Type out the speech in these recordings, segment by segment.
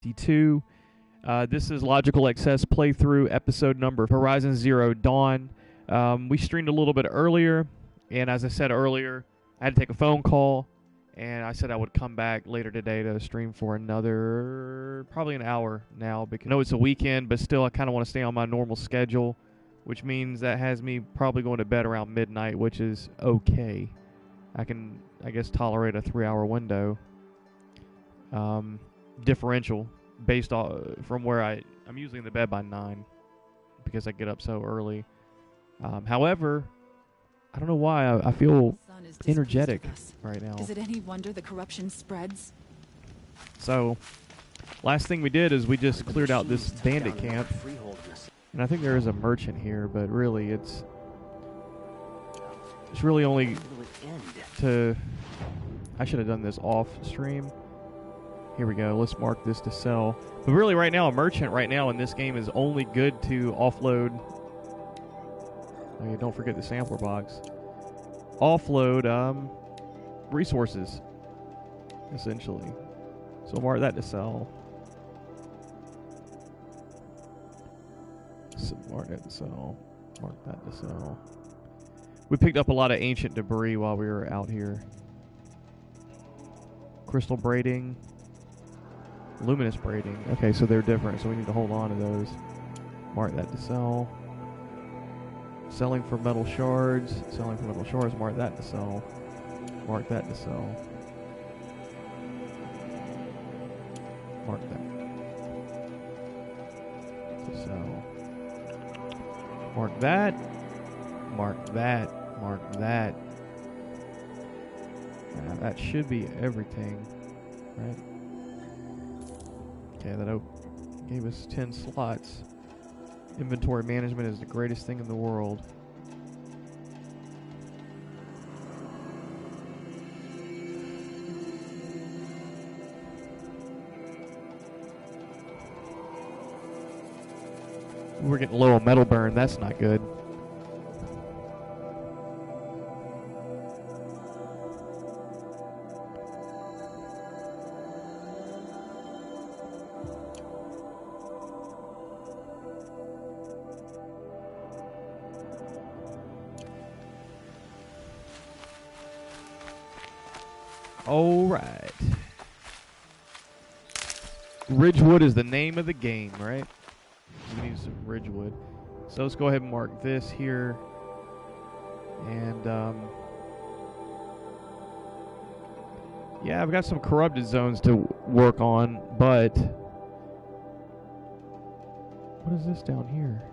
52. This is Logical Excess playthrough episode number Horizon Zero Dawn. We streamed a little bit earlier, and as I said earlier, I had to take a phone call, and I said I would come back later today to stream for another, probably an hour now, because I know it's a weekend, but still I kind of want to stay on my normal schedule, which means that has me probably going to bed around midnight, which is okay. I can, I guess, tolerate a 3-hour window. Differential based from where I'm usually in the bed by 9 because I get up so early. However, I don't know why I feel energetic right now. Is it any wonder the corruption spreads? So, last thing we did is we just cleared out this bandit camp, and I think there is a merchant here, but really it's really only to. I should have done this off stream. Here we go. Let's mark this to sell. But really, right now, a merchant right now in this game is only good to offload. Oh, yeah, don't forget the sampler box. Offload resources, essentially. So mark that to sell. So mark that to sell. Mark that to sell. We picked up a lot of ancient debris while we were out here. Crystal braiding. Luminous braiding. Okay, so they're different, so we need to hold on to those. Mark that to sell. Selling for metal shards. Selling for metal shards. Mark that to sell. Mark that to sell. Mark that to sell. Mark that. Mark that. Mark that. That should be everything, right? Okay, that gave us 10 slots. Inventory management is the greatest thing in the world. We're getting low on metal burn. That's not good. Alright. Ridgewood is the name of the game, right? We need some Ridgewood. So let's go ahead and mark this here. And, yeah, I've got some corrupted zones to work on, but what is this down here?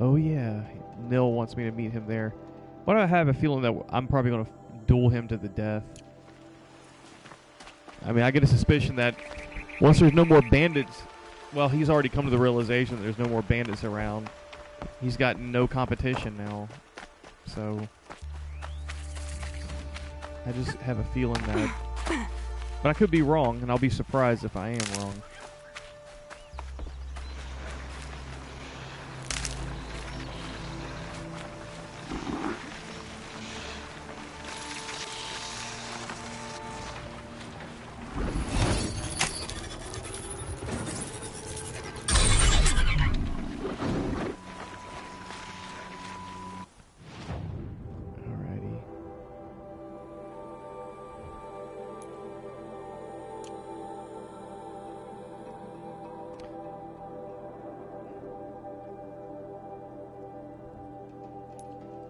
Oh, yeah. Nil wants me to meet him there. But I have a feeling that I'm probably going to duel him to the death. I mean, I get a suspicion that once there's no more bandits, well, he's already come to the realization that there's no more bandits around. He's got no competition now. So I just have a feeling that, but I could be wrong, and I'll be surprised if I am wrong.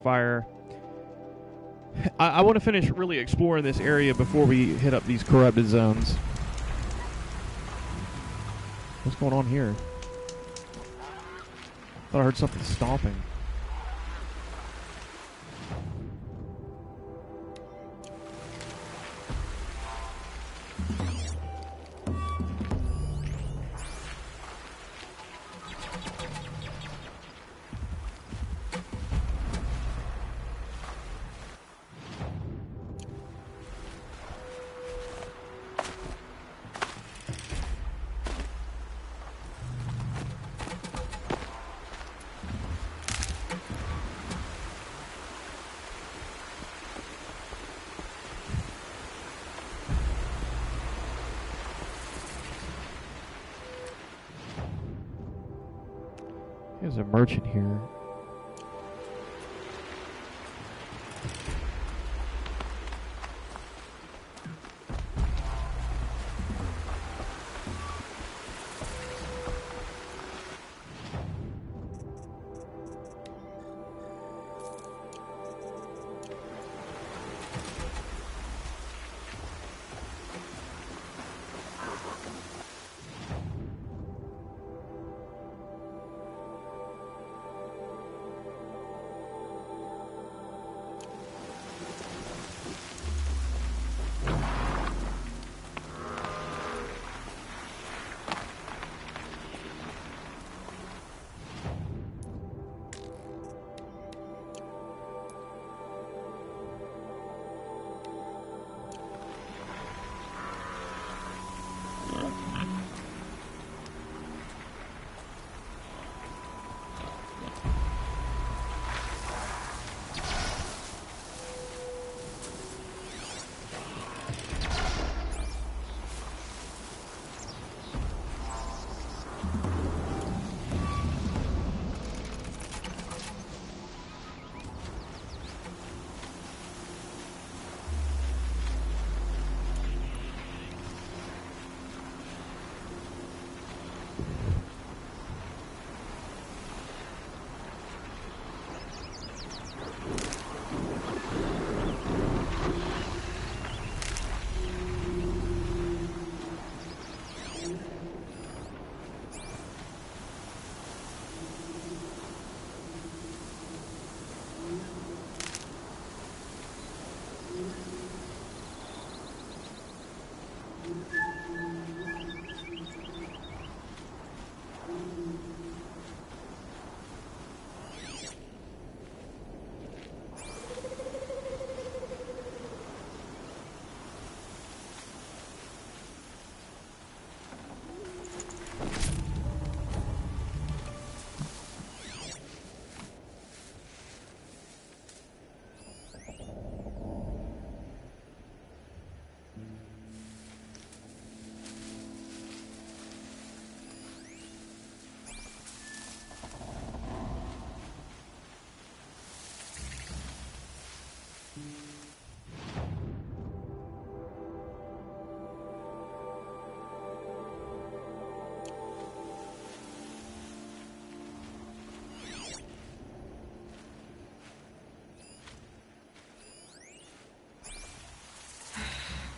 Fire. I want to finish really exploring this area before we hit up these corrupted zones. What's going on here? Thought I heard something stomping. There's a merchant here.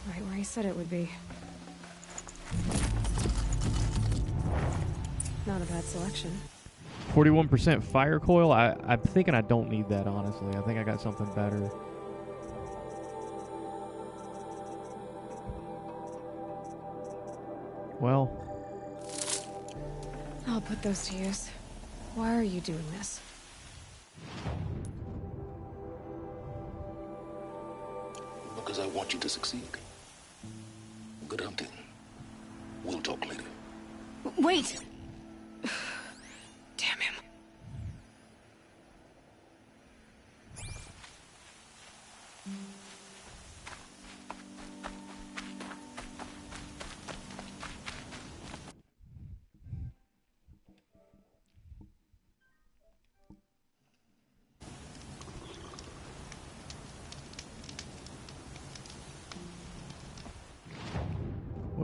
Right where he said it would be. Not a bad selection. 41% fire coil. I'm thinking I don't need that, honestly. I think I got something better. Well, I'll put those to use. Why are you doing this? Because I want you to succeed. Good hunting. We'll talk later. Wait! Damn him.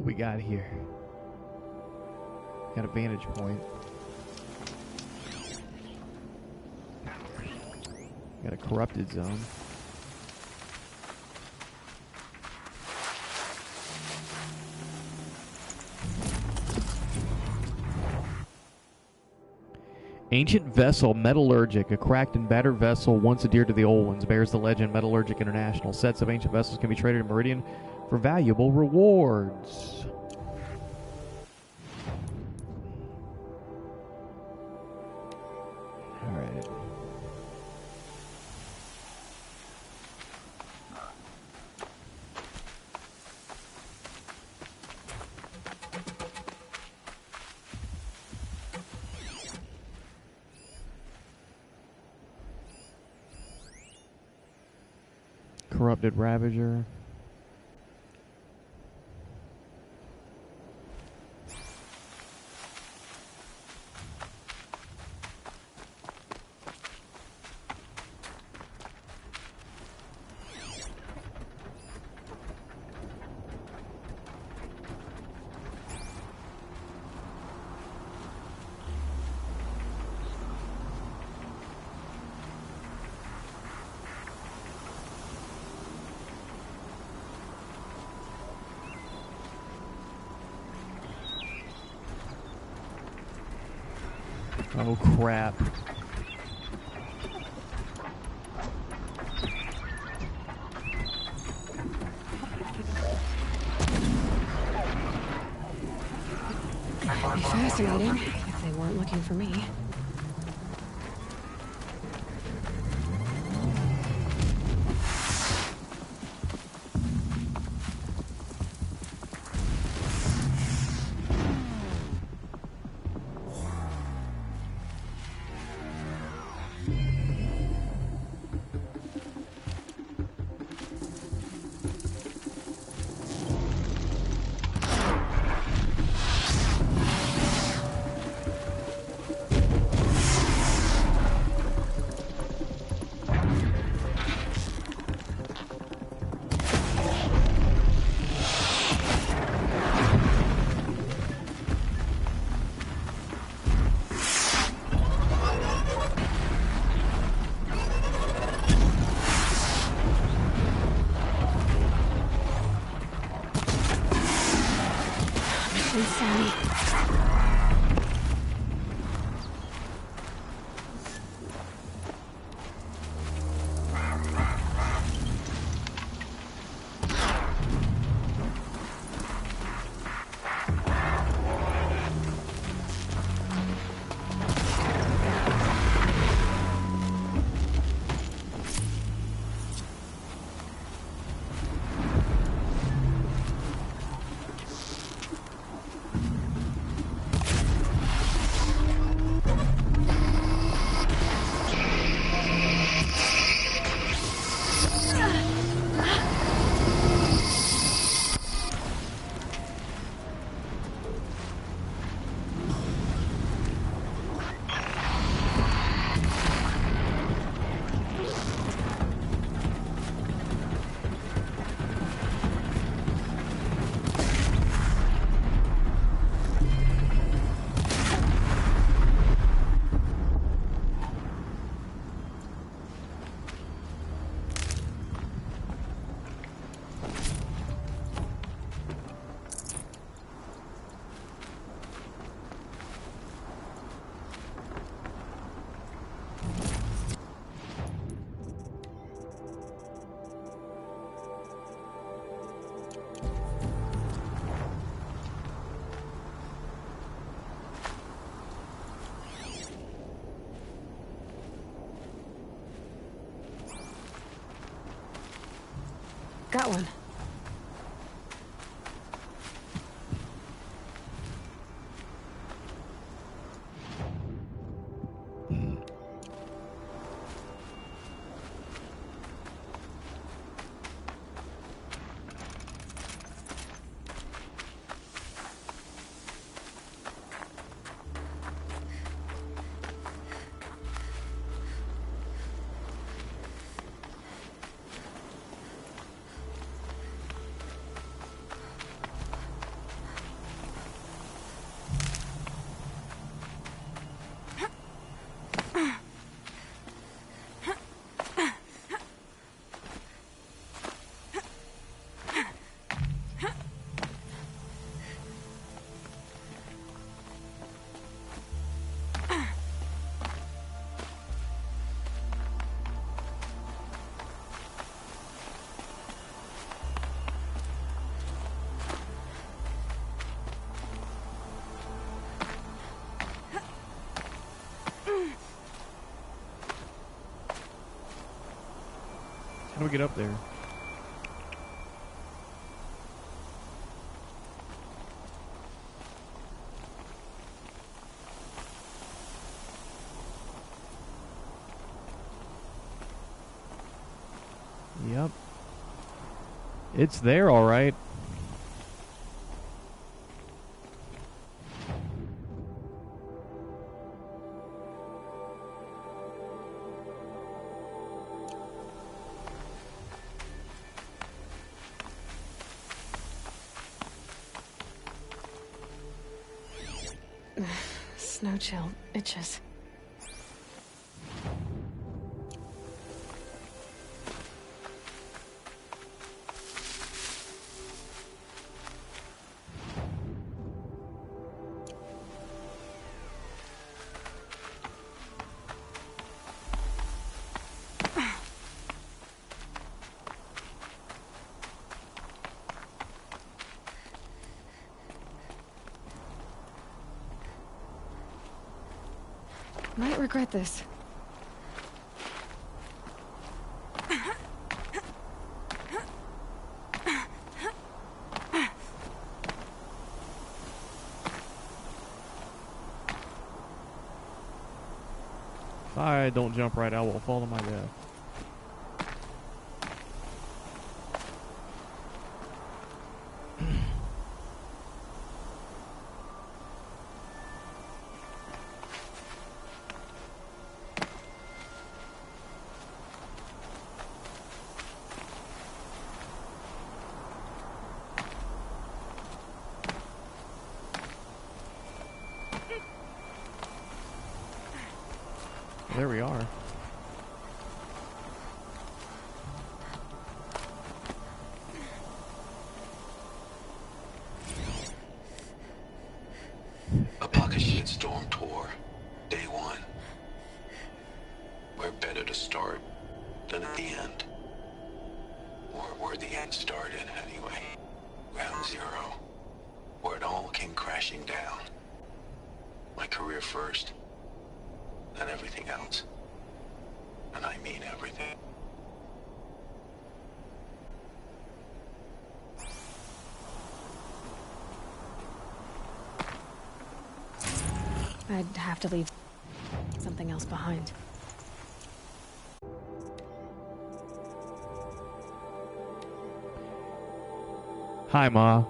what we got here? Got a vantage point. Got a corrupted zone. Ancient vessel, metallurgic, a cracked and battered vessel once adhered to the old ones, bears the legend Metallurgic International. Sets of ancient vessels can be traded in Meridian for valuable rewards. All right. Corrupted Ravager. Oh, crap. It'd be fascinating if they weren't looking for me. Sammy. Got one. How do we get up there? Yep. It's there, all right. Snow chill itches. Might regret this. If I don't jump right, I will fall to my death. There we are. A pocket shitstorm tour, day one. Where better to start than at the end? Or where the end started anyway. Ground zero. Where it all came crashing down. My career first, then everything else. And I mean everything. I'd have to leave something else behind. Hi, Ma.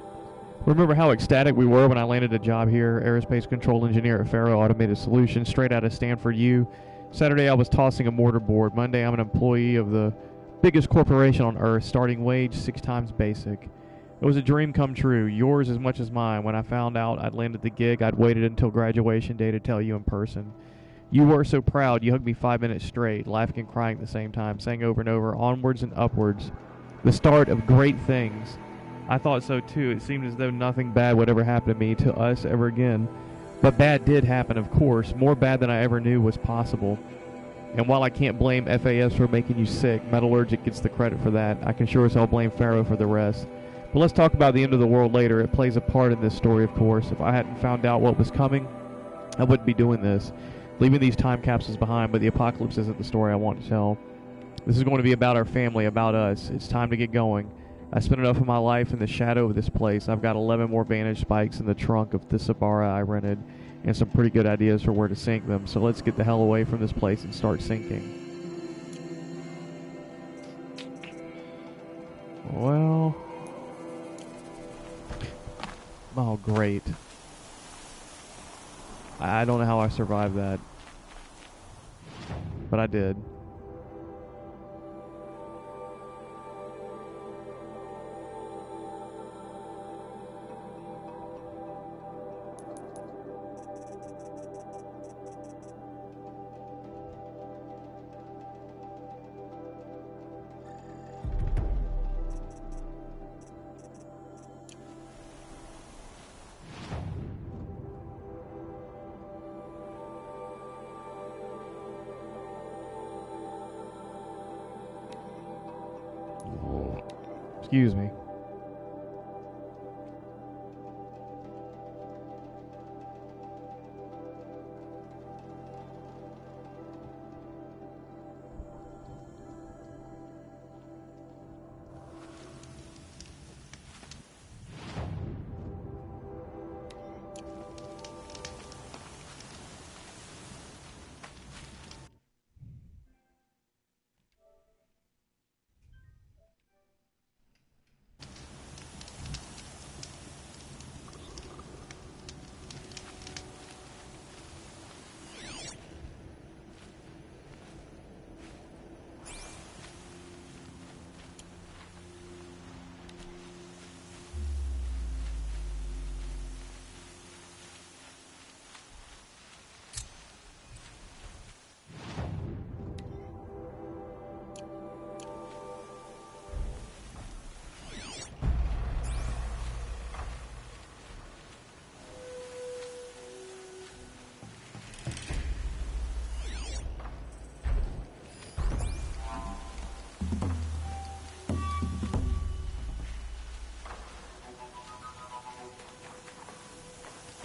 Remember how ecstatic we were when I landed a job here, aerospace control engineer at Faro Automated Solutions, straight out of Stanford U. Saturday I was tossing a mortarboard. Monday I'm an employee of the biggest corporation on earth, starting wage 6 times basic. It was a dream come true, yours as much as mine. When I found out I'd landed the gig, I'd waited until graduation day to tell you in person. You were so proud, you hugged me 5 minutes straight, laughing and crying at the same time, saying over and over, onwards and upwards, the start of great things. I thought so too. It seemed as though nothing bad would ever happen to me, to us, ever again. But bad did happen, of course. More bad than I ever knew was possible. And while I can't blame FAS for making you sick, Metallurgic gets the credit for that. I can sure as hell blame Faro for the rest. But let's talk about the end of the world later. It plays a part in this story, of course. If I hadn't found out what was coming, I wouldn't be doing this, leaving these time capsules behind. But the apocalypse isn't the story I want to tell. This is going to be about our family, about us. It's time to get going. I spent enough of my life in the shadow of this place. I've got 11 more Vantage spikes in the trunk of the Sabara I rented, and some pretty good ideas for where to sink them. So let's get the hell away from this place and start sinking. Well... oh, great. I don't know how I survived that. But I did. Excuse me.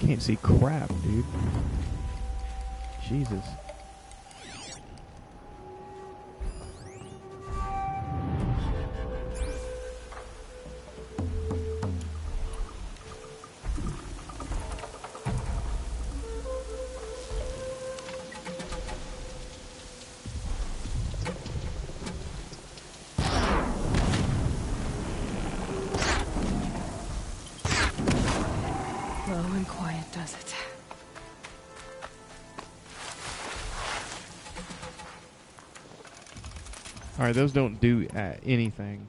Can't see crap, dude. Jesus. and quiet does it. All right, those don't do anything.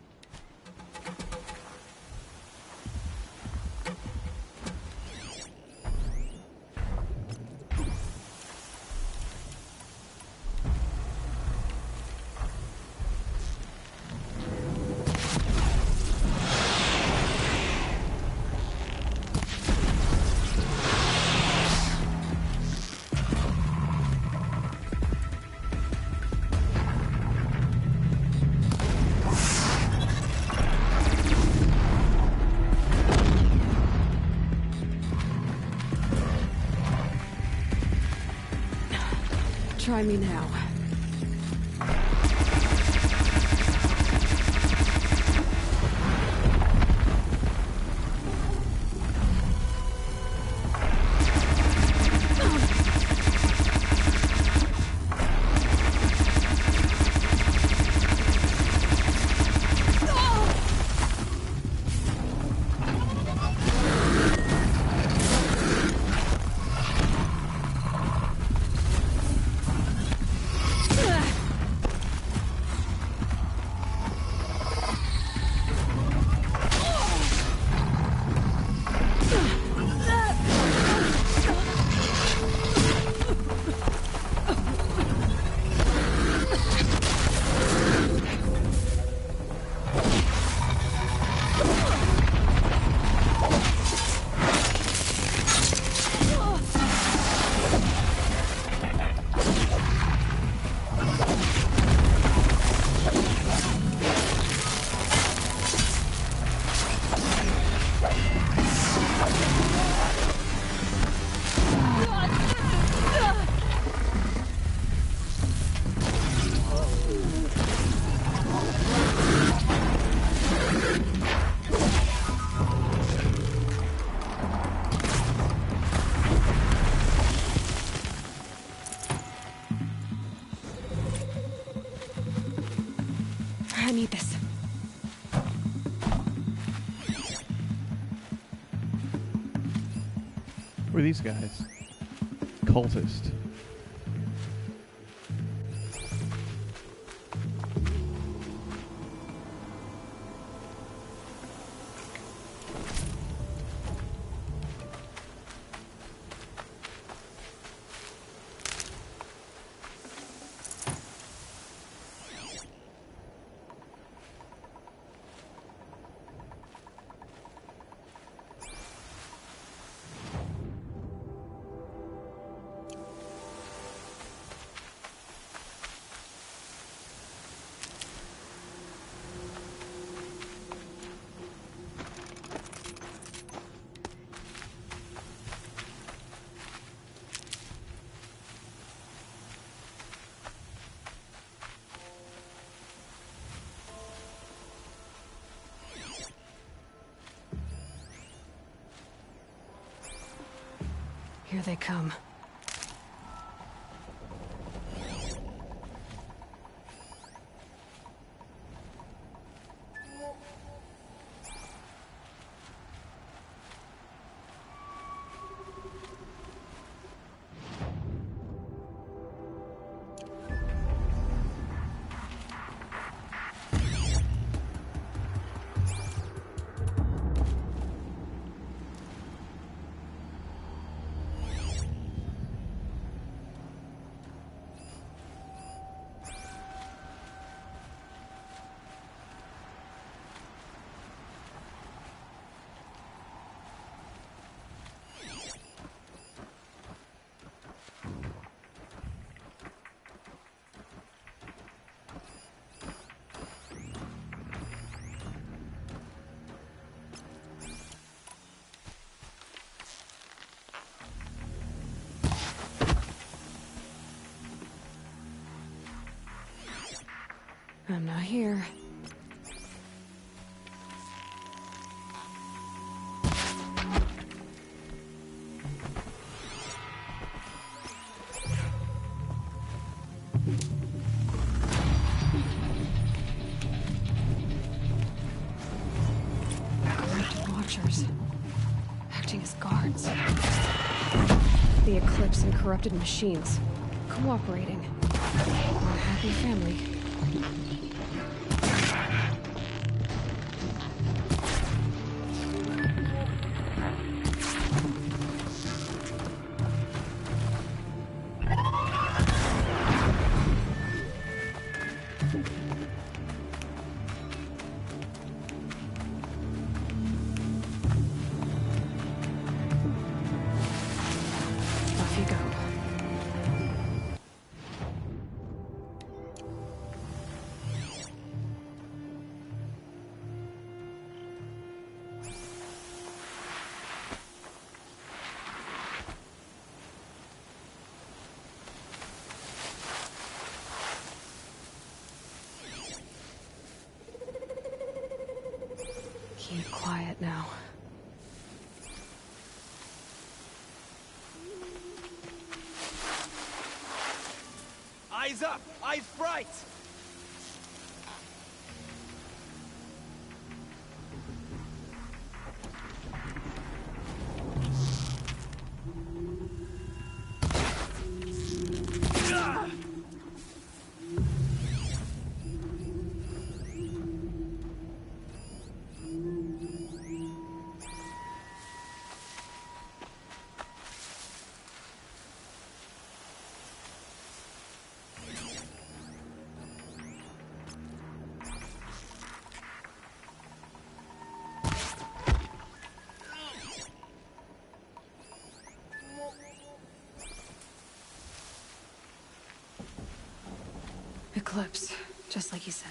Try me now. I need this. Who are these guys? Cultist. Here they come. I'm not here. Watchers acting as guards. The Eclipse and corrupted machines. Cooperating. One happy family. Off you go. Keep quiet now. Eyes up! Eyes bright! Eclipse, just like you said.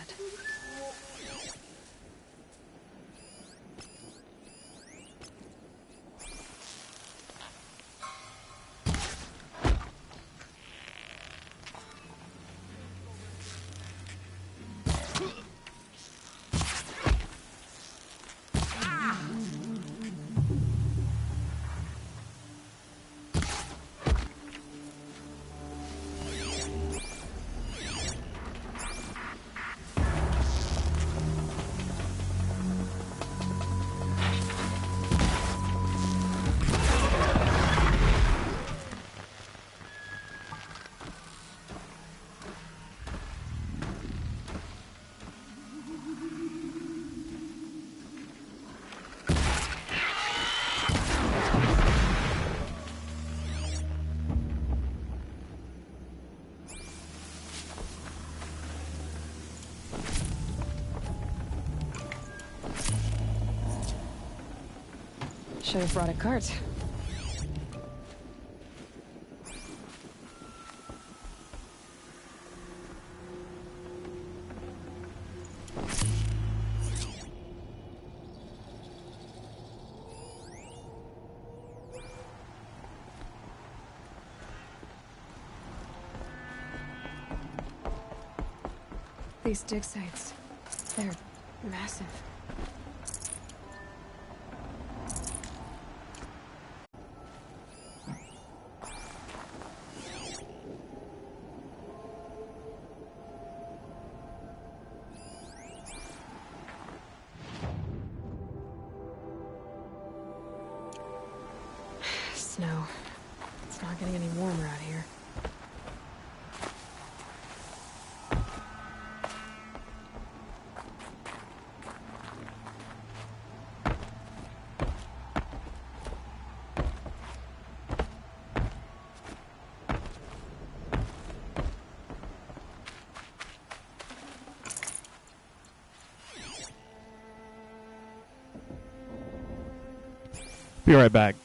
Should have brought a cart. These dig sites, they're massive. Snow. It's not getting any warmer out here. Be right back.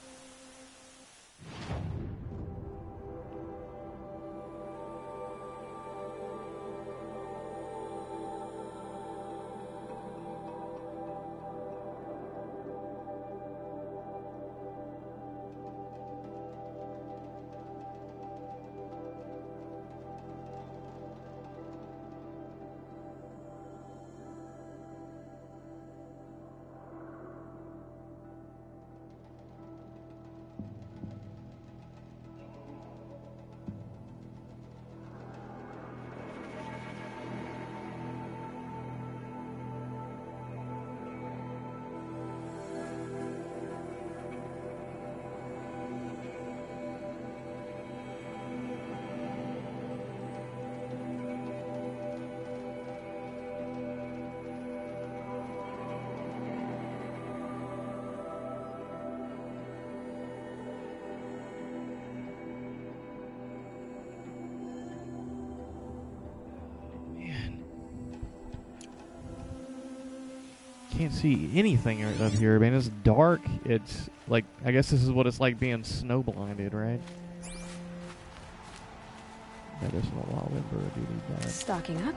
can't see anything up here, man. It's dark. It's like, I guess this is what it's like being snow blinded, right? Medicinal law limber, I do need that. Stocking up.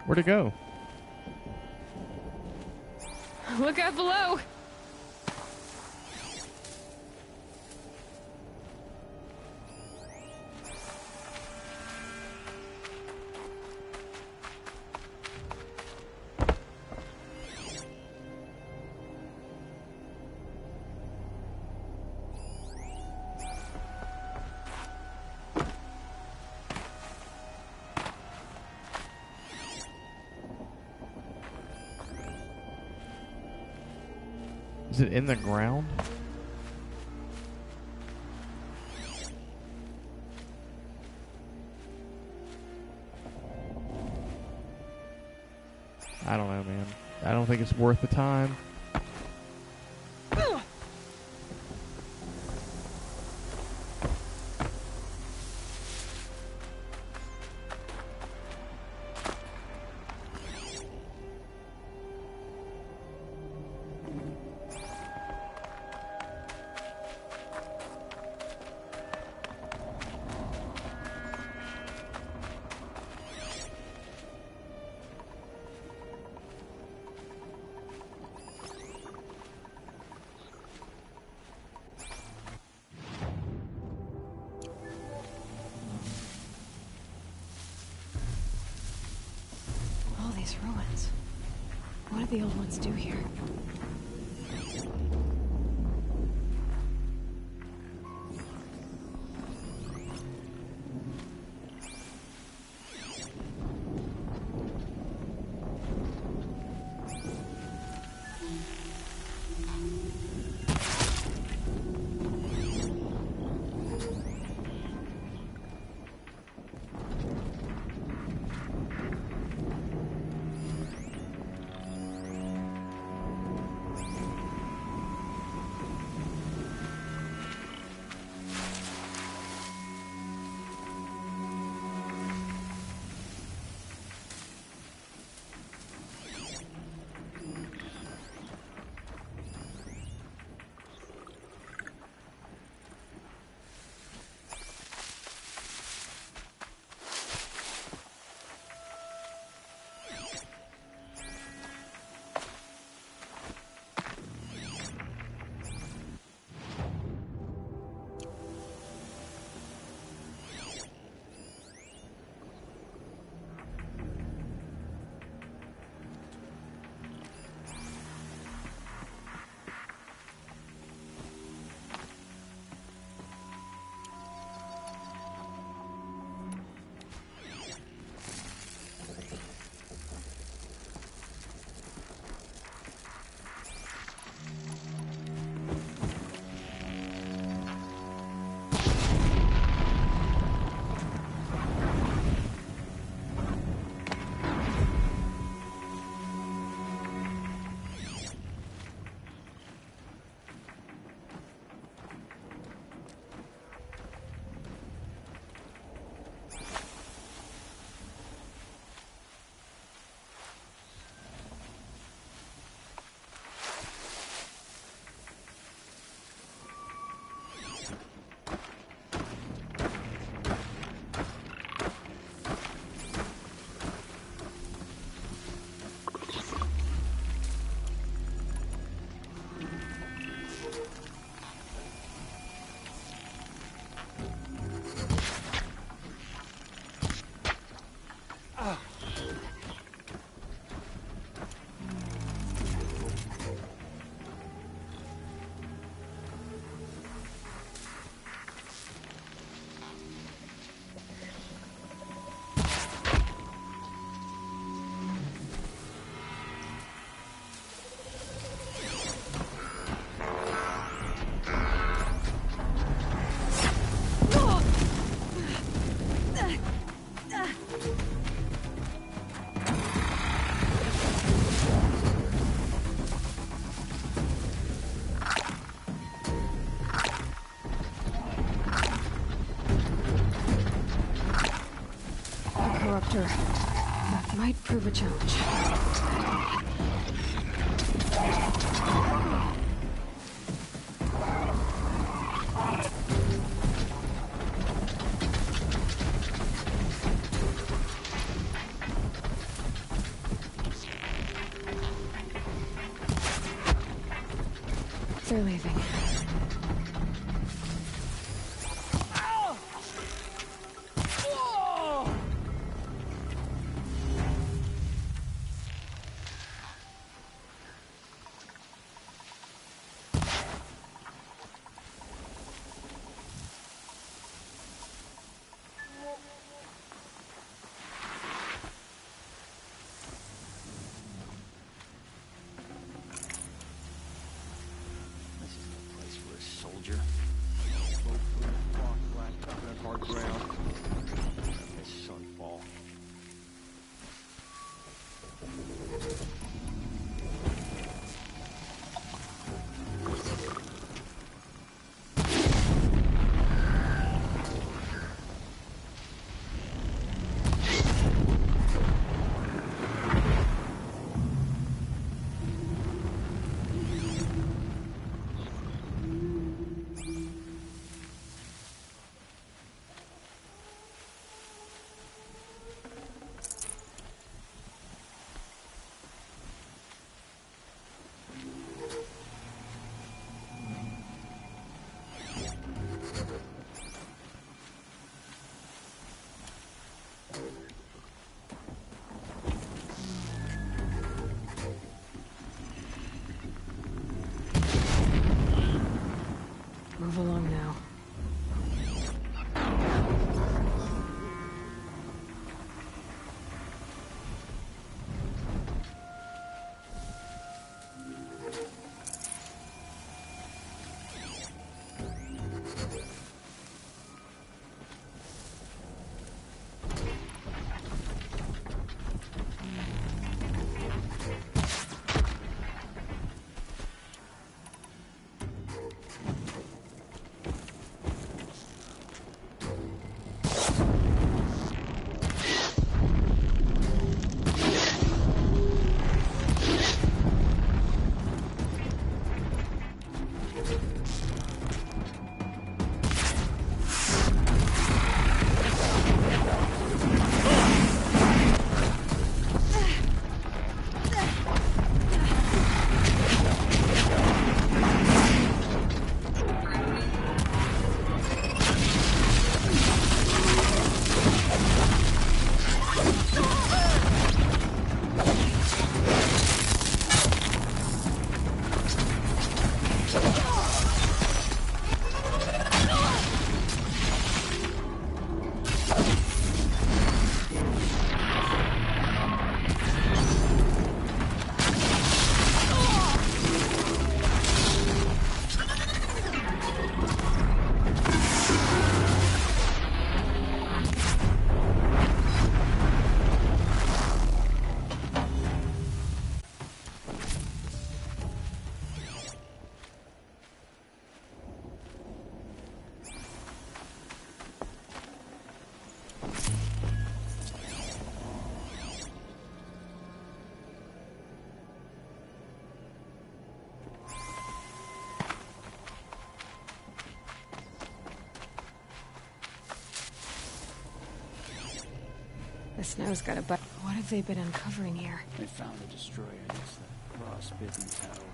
Where'd it go? Look out below! Is it in the ground? I don't know, man. I don't think it's worth the time. These ruins. What did the old ones do here? interrupter. That might prove a challenge. They're leaving. Soldier. Hard ground. Let the sun fall. Move along now. The snow's got a butt. What have they been uncovering here? They found a destroyer against the frostbitten tower.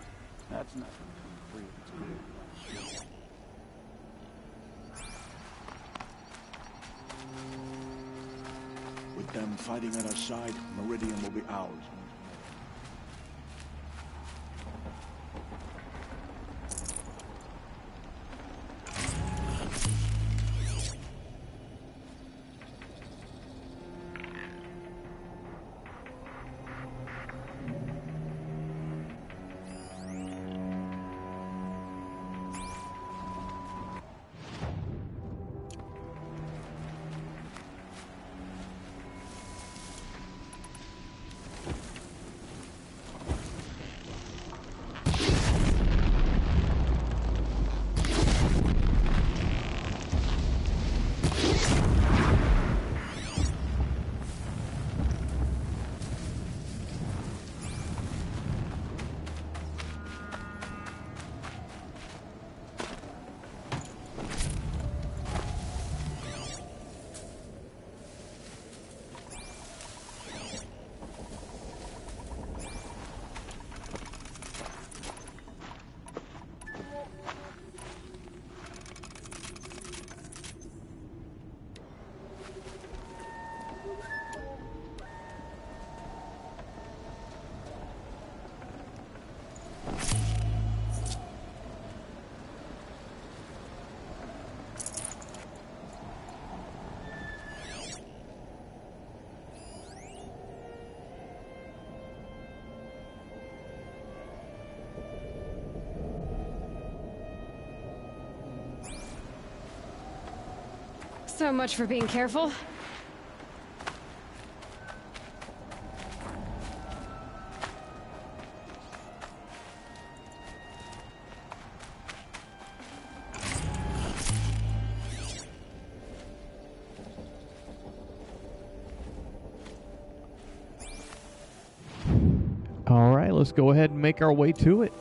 That's nothing to prove it's good. With them fighting at our side, Meridian will be ours. So much for being careful. All right, let's go ahead and make our way to it.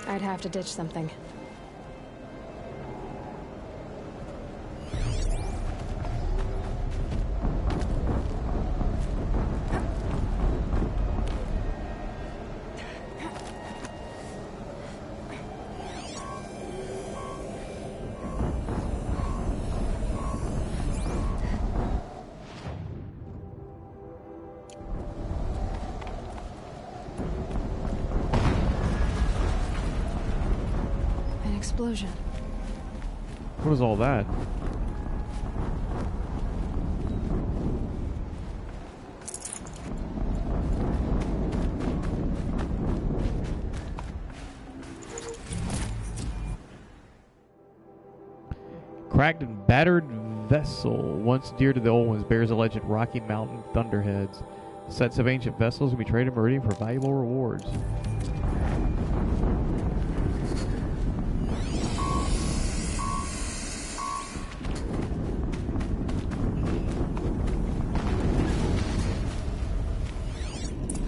I'd have to ditch something. Explosion. What is all that? Cracked and battered vessel. Once dear to the old ones, bears a legend Rocky Mountain Thunderheads. Sets of ancient vessels can be traded in Meridian for valuable rewards.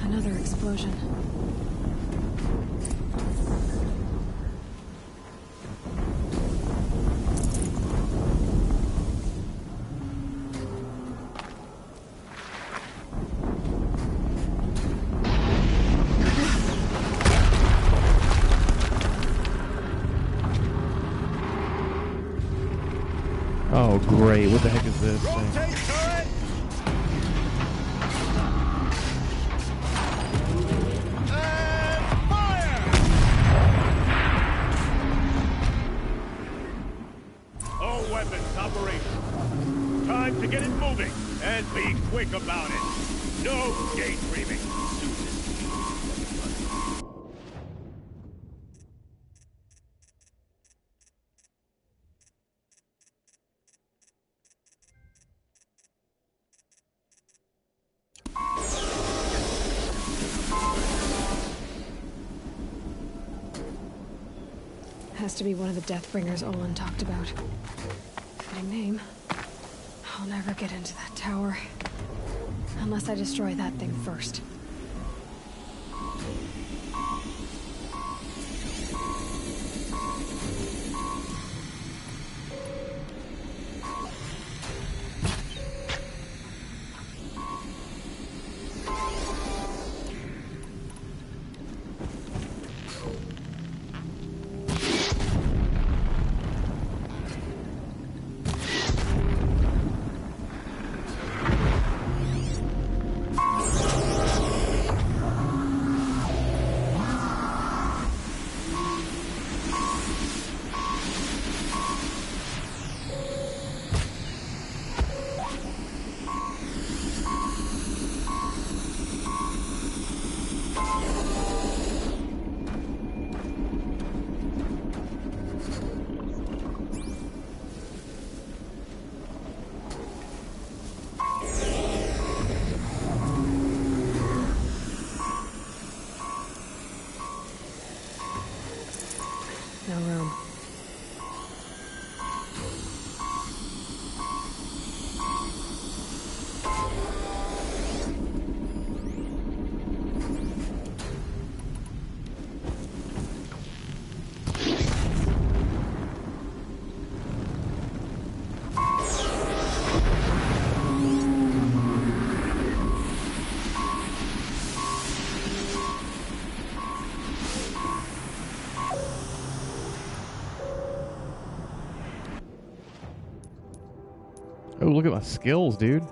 Another explosion. Oh, great. What the heck is this thing? All weapons operational. Time to get it moving, and be quick about it. No daydreaming. Has to be one of the Deathbringers Olin talked about. Fitting name. I'll never get into that tower. Unless I destroy that thing first. No room. Oh, look at my skills, dude.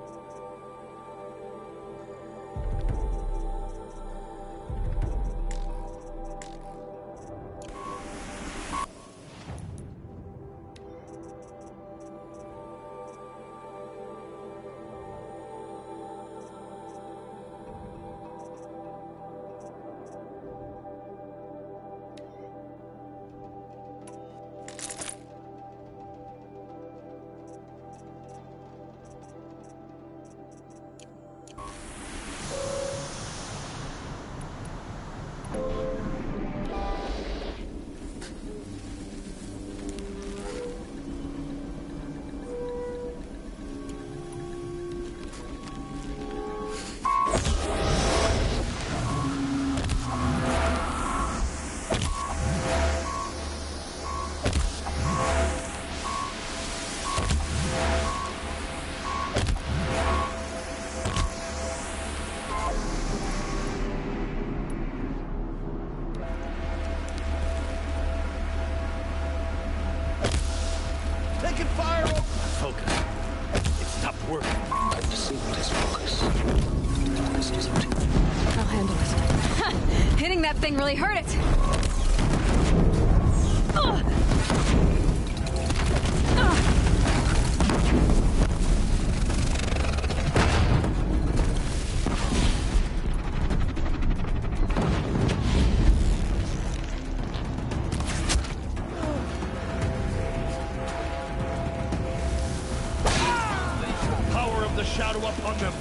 taking fire! Focus. It stopped working. I've disabled his focus. Focus isn't. I'll handle it. Hitting that thing really hurt it. Ugh. Power of the shadow upon them.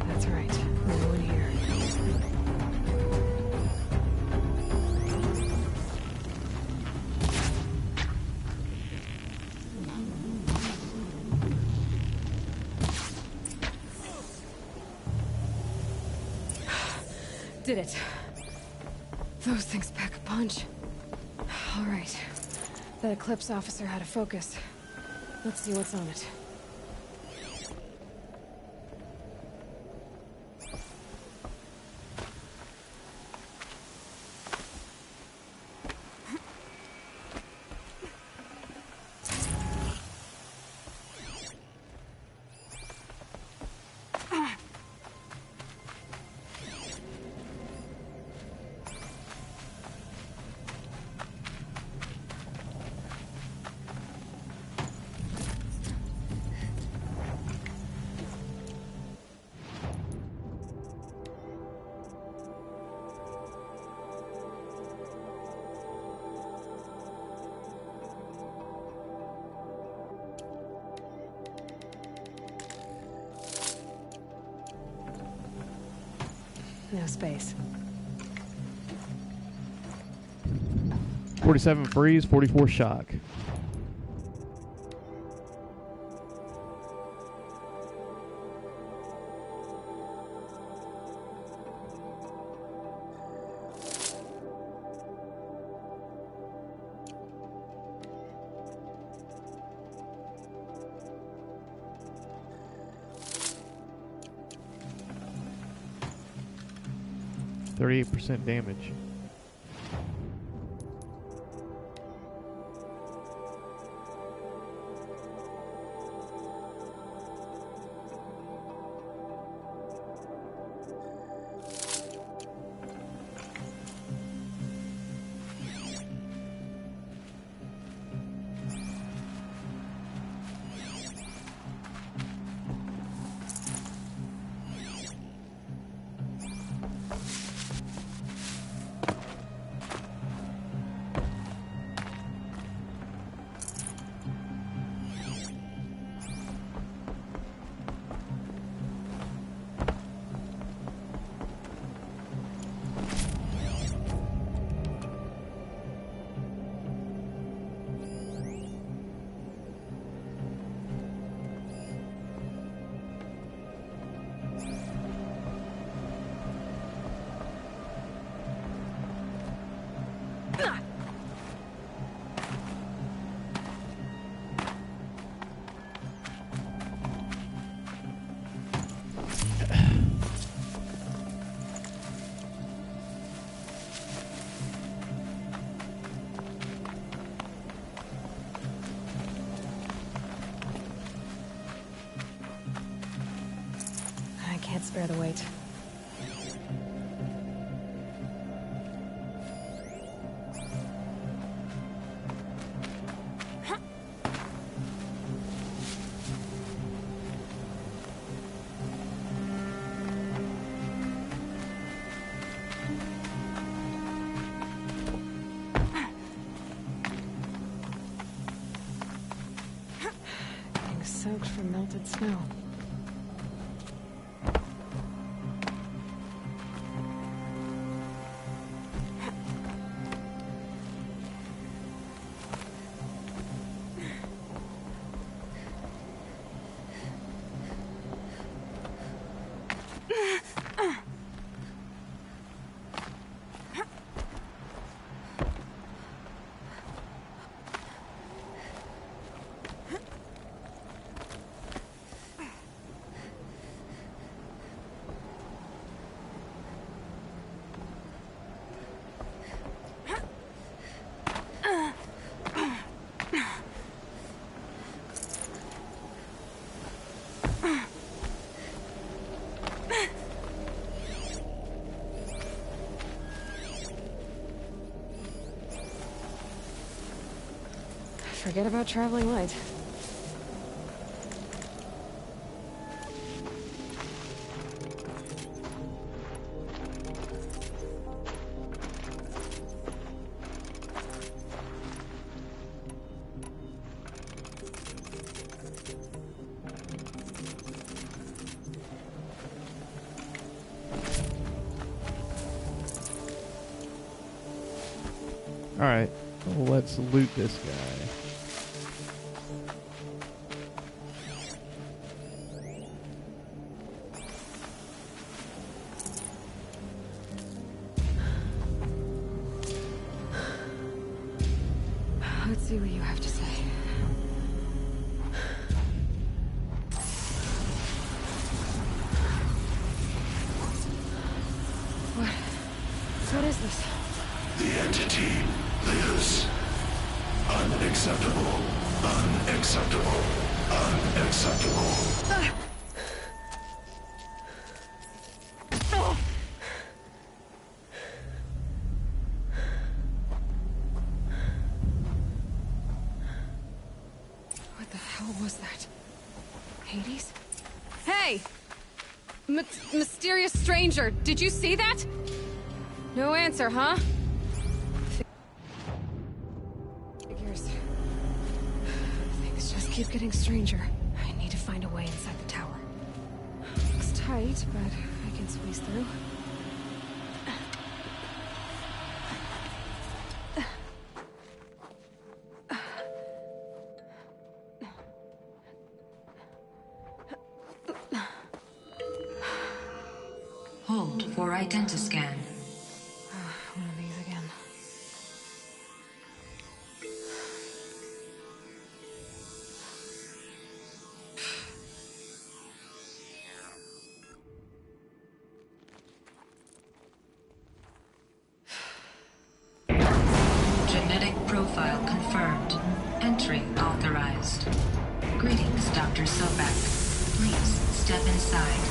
That's right. No one here. Did it. Those things pack a punch. All right. That Eclipse officer had a focus. Let's see what's on it. No space. 47 freeze, 44 shock. %38 damage. I can't spare the weight. Getting soaked from melted snow. Forget about traveling light. Alright, well, let's loot this guy. Let's see what you have to say. What is this? The entity lives. Unacceptable. Unacceptable. Unacceptable. What the hell was that? Hades? Hey! Mysterious stranger, did you see that? No answer, huh? Figures. Things just keep getting stranger. I need to find a way inside the tower. Looks tight, but I can squeeze through. Hold for identiscan. One of these again. Genetic profile confirmed. Entry authorized. Greetings, Dr. Sobek. Please step inside.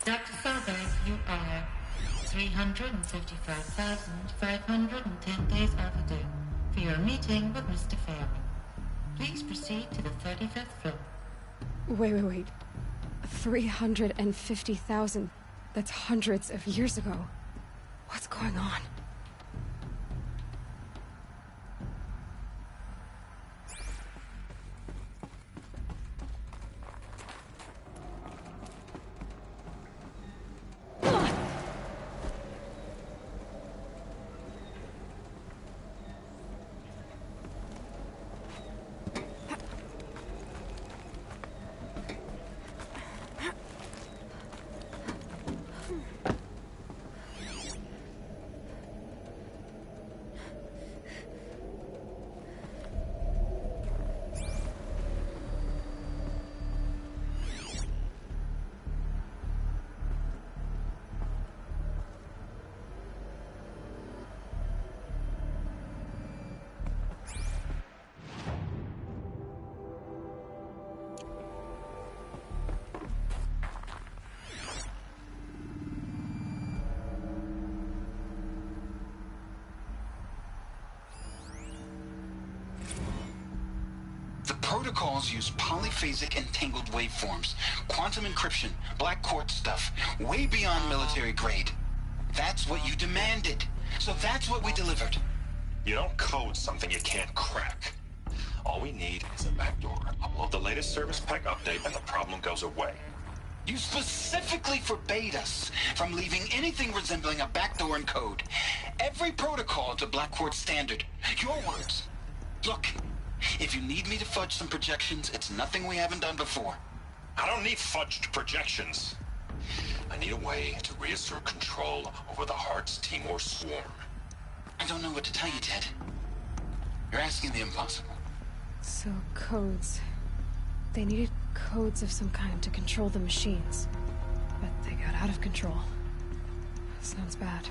Dr. Sobek, you are 355,510 days overdue for your meeting with Mr. Fairman. Please proceed to the 35th floor. Wait. 350,000. That's hundreds of years ago. What's going on? Protocols use polyphasic entangled waveforms, quantum encryption, black quartz stuff, way beyond military grade. That's what you demanded. So that's what we delivered. You don't code something you can't crack. All we need is a backdoor. Upload the latest service pack update and the problem goes away. You specifically forbade us from leaving anything resembling a backdoor in code. Every protocol is a Blackcourt standard. Your words. Look, if you need me to fudge some projections, it's nothing we haven't done before. I don't need fudged projections. I need a way to reassert control over the Hearts Timor swarm. I don't know what to tell you, Ted. You're asking the impossible. So, codes. They needed codes of some kind to control the machines. But they got out of control. Sounds bad.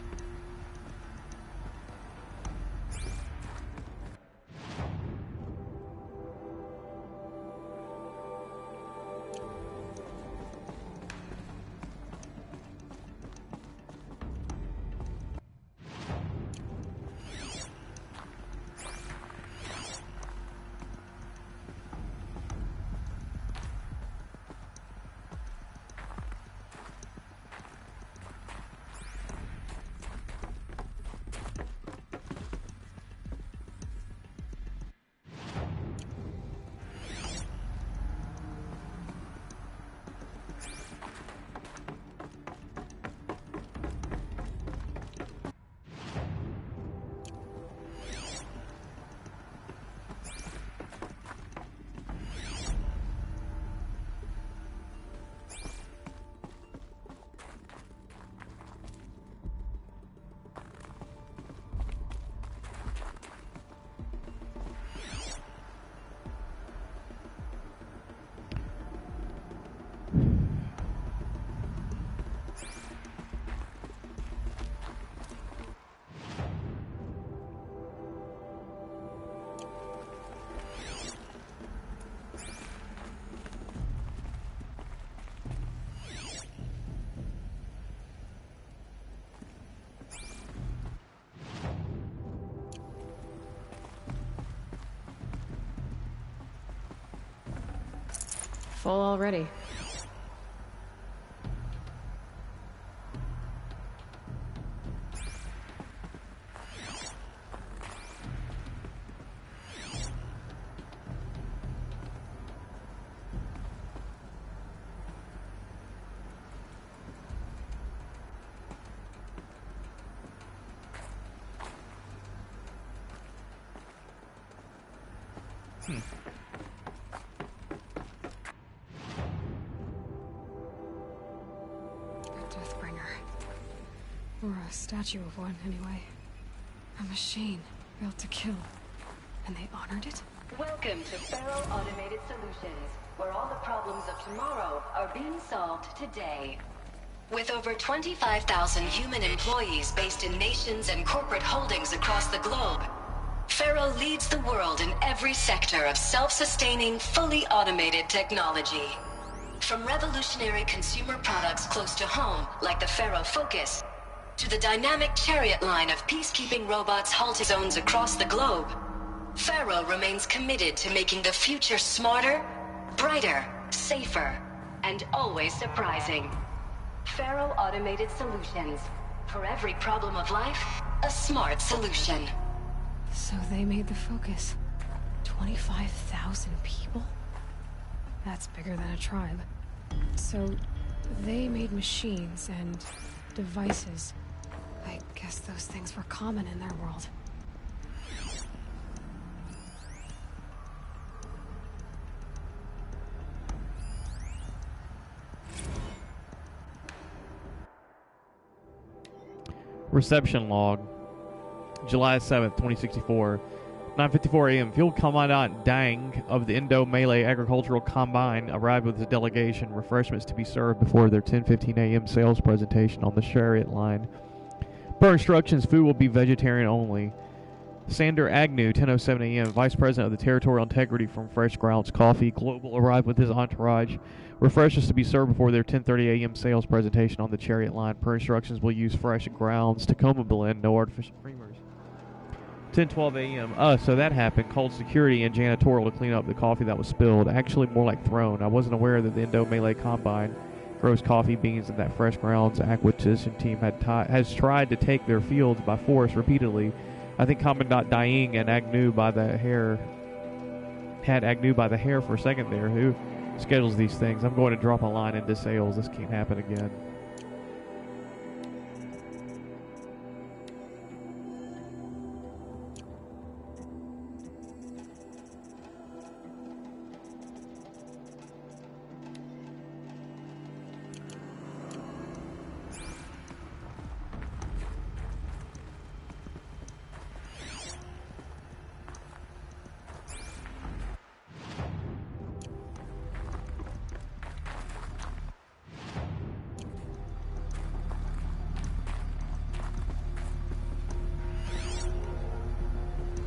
Full already. Or a statue of one, anyway. A machine built to kill. And they honored it? Welcome to Faro Automated Solutions, where all the problems of tomorrow are being solved today. With over 25,000 human employees based in nations and corporate holdings across the globe, Faro leads the world in every sector of self-sustaining, fully automated technology. From revolutionary consumer products close to home, like the Faro Focus, to the dynamic Chariot line of peacekeeping robots halted zones across the globe, Faro remains committed to making the future smarter, brighter, safer, and always surprising. Faro Automated Solutions. For every problem of life, a smart solution. So they made the Focus. 25,000 people? That's bigger than a tribe. So they made machines and devices. I guess those things were common in their world. Reception log. July 7th, 2064. 9:54 a.m. Field Commandant Dang of the Indo-Malay Agricultural Combine arrived with his delegation. Refreshments to be served before their 10:15 a.m. sales presentation on the Chariot line. Per instructions, food will be vegetarian only. Sander Agnew, 10:07 a.m., Vice President of the Territorial Integrity from Fresh Grounds Coffee Global, arrived with his entourage. Refreshments to be served before their 10:30 a.m. sales presentation on the Chariot line. Per instructions, will use fresh grounds, Tacoma blend, no artificial creamers. 10:12 a.m. So that happened. Called security and janitorial to clean up the coffee that was spilled. Actually, more like thrown. I wasn't aware that the Indo-Malay Combine grows coffee beans and that Fresh Grounds acquisition team has tried to take their fields by force repeatedly. I think Commandant Dying and Agnew by the hair had Agnew by the hair for a second there. Who schedules these things? I'm going to drop a line into sales. This can't happen again.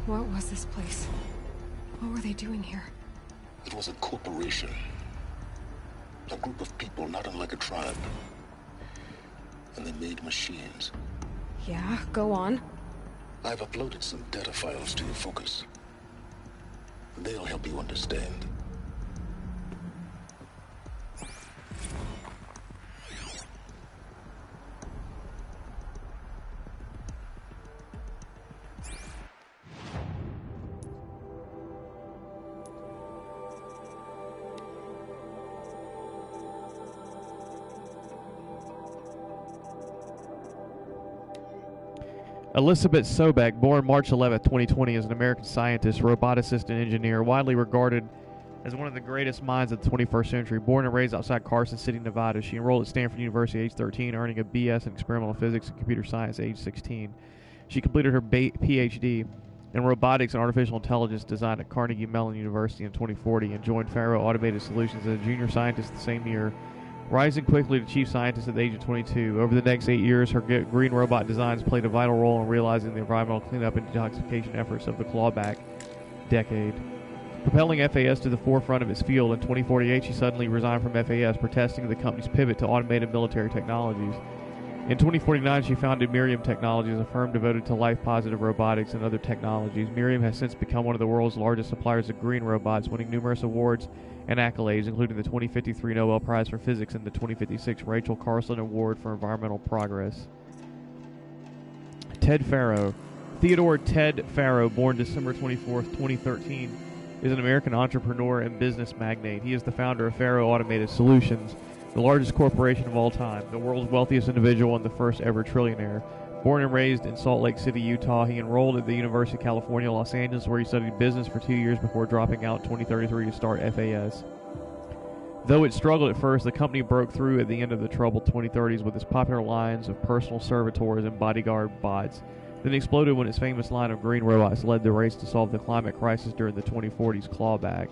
What was this place? What were they doing here? It was a corporation. A group of people not unlike a tribe. And they made machines. Yeah, go on. I've uploaded some data files to your focus. They'll help you understand. Elizabeth Sobek, born March 11, 2020, is an American scientist, roboticist, and engineer, widely regarded as one of the greatest minds of the 21st century. Born and raised outside Carson City, Nevada, she enrolled at Stanford University at age 13, earning a BS in experimental physics and computer science at age 16. She completed her PhD in robotics and artificial intelligence design at Carnegie Mellon University in 2040 and joined Faro Automated Solutions as a junior scientist the same year, rising quickly to chief scientist at the age of 22. Over the next 8 years, her green robot designs played a vital role in realizing the environmental cleanup and detoxification efforts of the clawback decade. Propelling FAS to the forefront of its field, in 2048 she suddenly resigned from FAS, protesting the company's pivot to automated military technologies. In 2049, she founded Miriam Technologies, a firm devoted to life-positive robotics and other technologies. Miriam has since become one of the world's largest suppliers of green robots, winning numerous awards and accolades, including the 2053 Nobel Prize for Physics and the 2056 Rachel Carson Award for Environmental Progress. Ted Faro. Theodore Ted Faro, born December 24, 2013, is an American entrepreneur and business magnate. He is the founder of Faro Automated Solutions, the largest corporation of all time, the world's wealthiest individual and the first ever trillionaire. Born and raised in Salt Lake City, Utah, he enrolled at the University of California, Los Angeles, where he studied business for 2 years before dropping out in 2033 to start FAS. Though it struggled at first, the company broke through at the end of the troubled 2030s with its popular lines of personal servitors and bodyguard bots. Then exploded when its famous line of green robots led the race to solve the climate crisis during the 2040s clawback.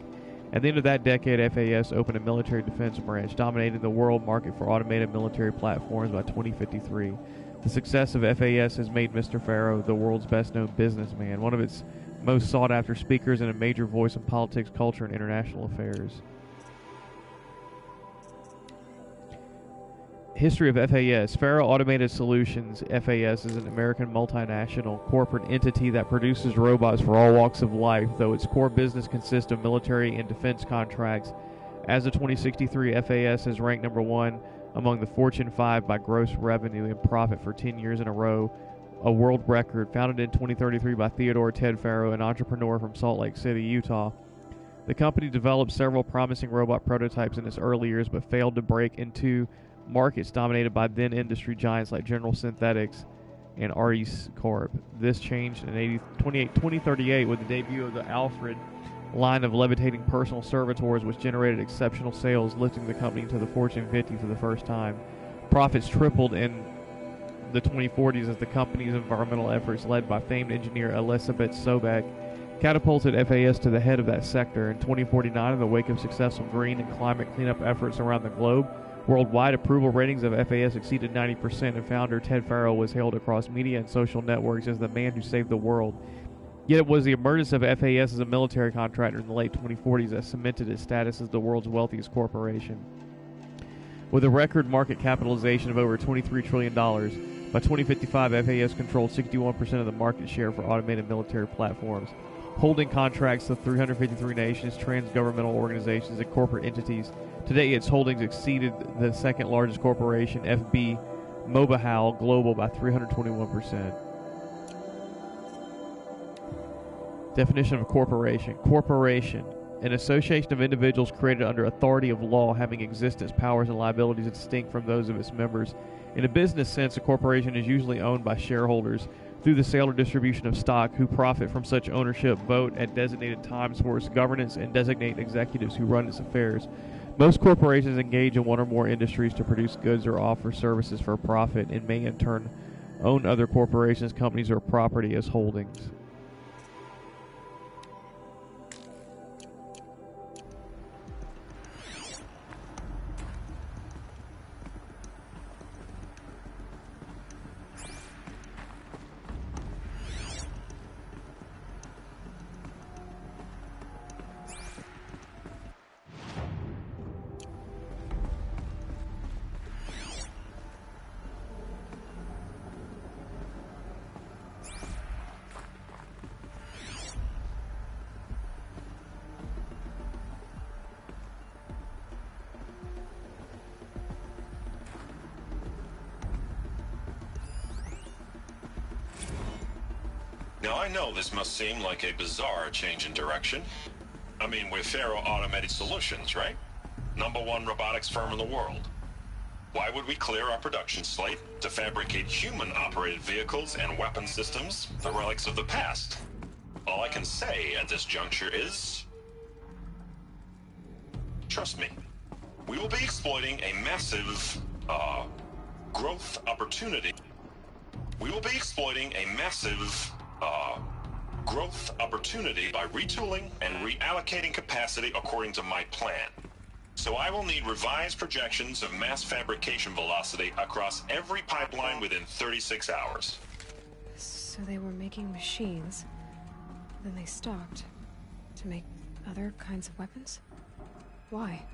At the end of that decade, FAS opened a military defense branch, dominating the world market for automated military platforms by 2053. The success of FAS has made Mr. Faro the world's best-known businessman, one of its most sought-after speakers, and a major voice in politics, culture, and international affairs. History of FAS. Faro Automated Solutions, FAS, is an American multinational corporate entity that produces robots for all walks of life, though its core business consists of military and defense contracts. As of 2063, FAS has ranked number 1 among the Fortune 5 by gross revenue and profit for 10 years in a row, a world record. Founded in 2033 by Theodore Ted Faro, an entrepreneur from Salt Lake City, Utah. The company developed several promising robot prototypes in its early years, but failed to break into markets dominated by then industry giants like General Synthetics and RE Corp. This changed in 2038 with the debut of the Alfred line of levitating personal servitors, which generated exceptional sales, lifting the company into the Fortune 50 for the first time. Profits tripled in the 2040s as the company's environmental efforts, led by famed engineer Elizabeth Sobek, catapulted FAS to the head of that sector. In 2049, in the wake of successful green and climate cleanup efforts around the globe, worldwide approval ratings of FAS exceeded 90%, and founder Ted Faro was hailed across media and social networks as the man who saved the world. Yet it was the emergence of FAS as a military contractor in the late 2040s that cemented its status as the world's wealthiest corporation. With a record market capitalization of over $23 trillion, by 2055 FAS controlled 61% of the market share for automated military platforms, holding contracts to 353 nations, trans-governmental organizations, and corporate entities. Today, its holdings exceeded the second largest corporation, FB Mobile Global, by 321%. Definition of a corporation. Corporation. An association of individuals created under authority of law having existence, powers, and liabilities distinct from those of its members. In a business sense, a corporation is usually owned by shareholders through the sale or distribution of stock who profit from such ownership, vote at designated times for its governance, and designate executives who run its affairs. Most corporations engage in one or more industries to produce goods or offer services for profit and may in turn own other corporations, companies, or property as holdings. Now, I know this must seem like a bizarre change in direction. I mean, we're Faro Automated Solutions, right? #1 robotics firm in the world. Why would we clear our production slate to fabricate human-operated vehicles and weapon systems, the relics of the past? All I can say at this juncture is... trust me. We will be exploiting a massive, growth opportunity. We will be exploiting a massive, growth opportunity by retooling and reallocating capacity according to my plan. So I will need revised projections of mass fabrication velocity across every pipeline within 36 hours. So they were making machines, then they stopped to make other kinds of weapons? Why?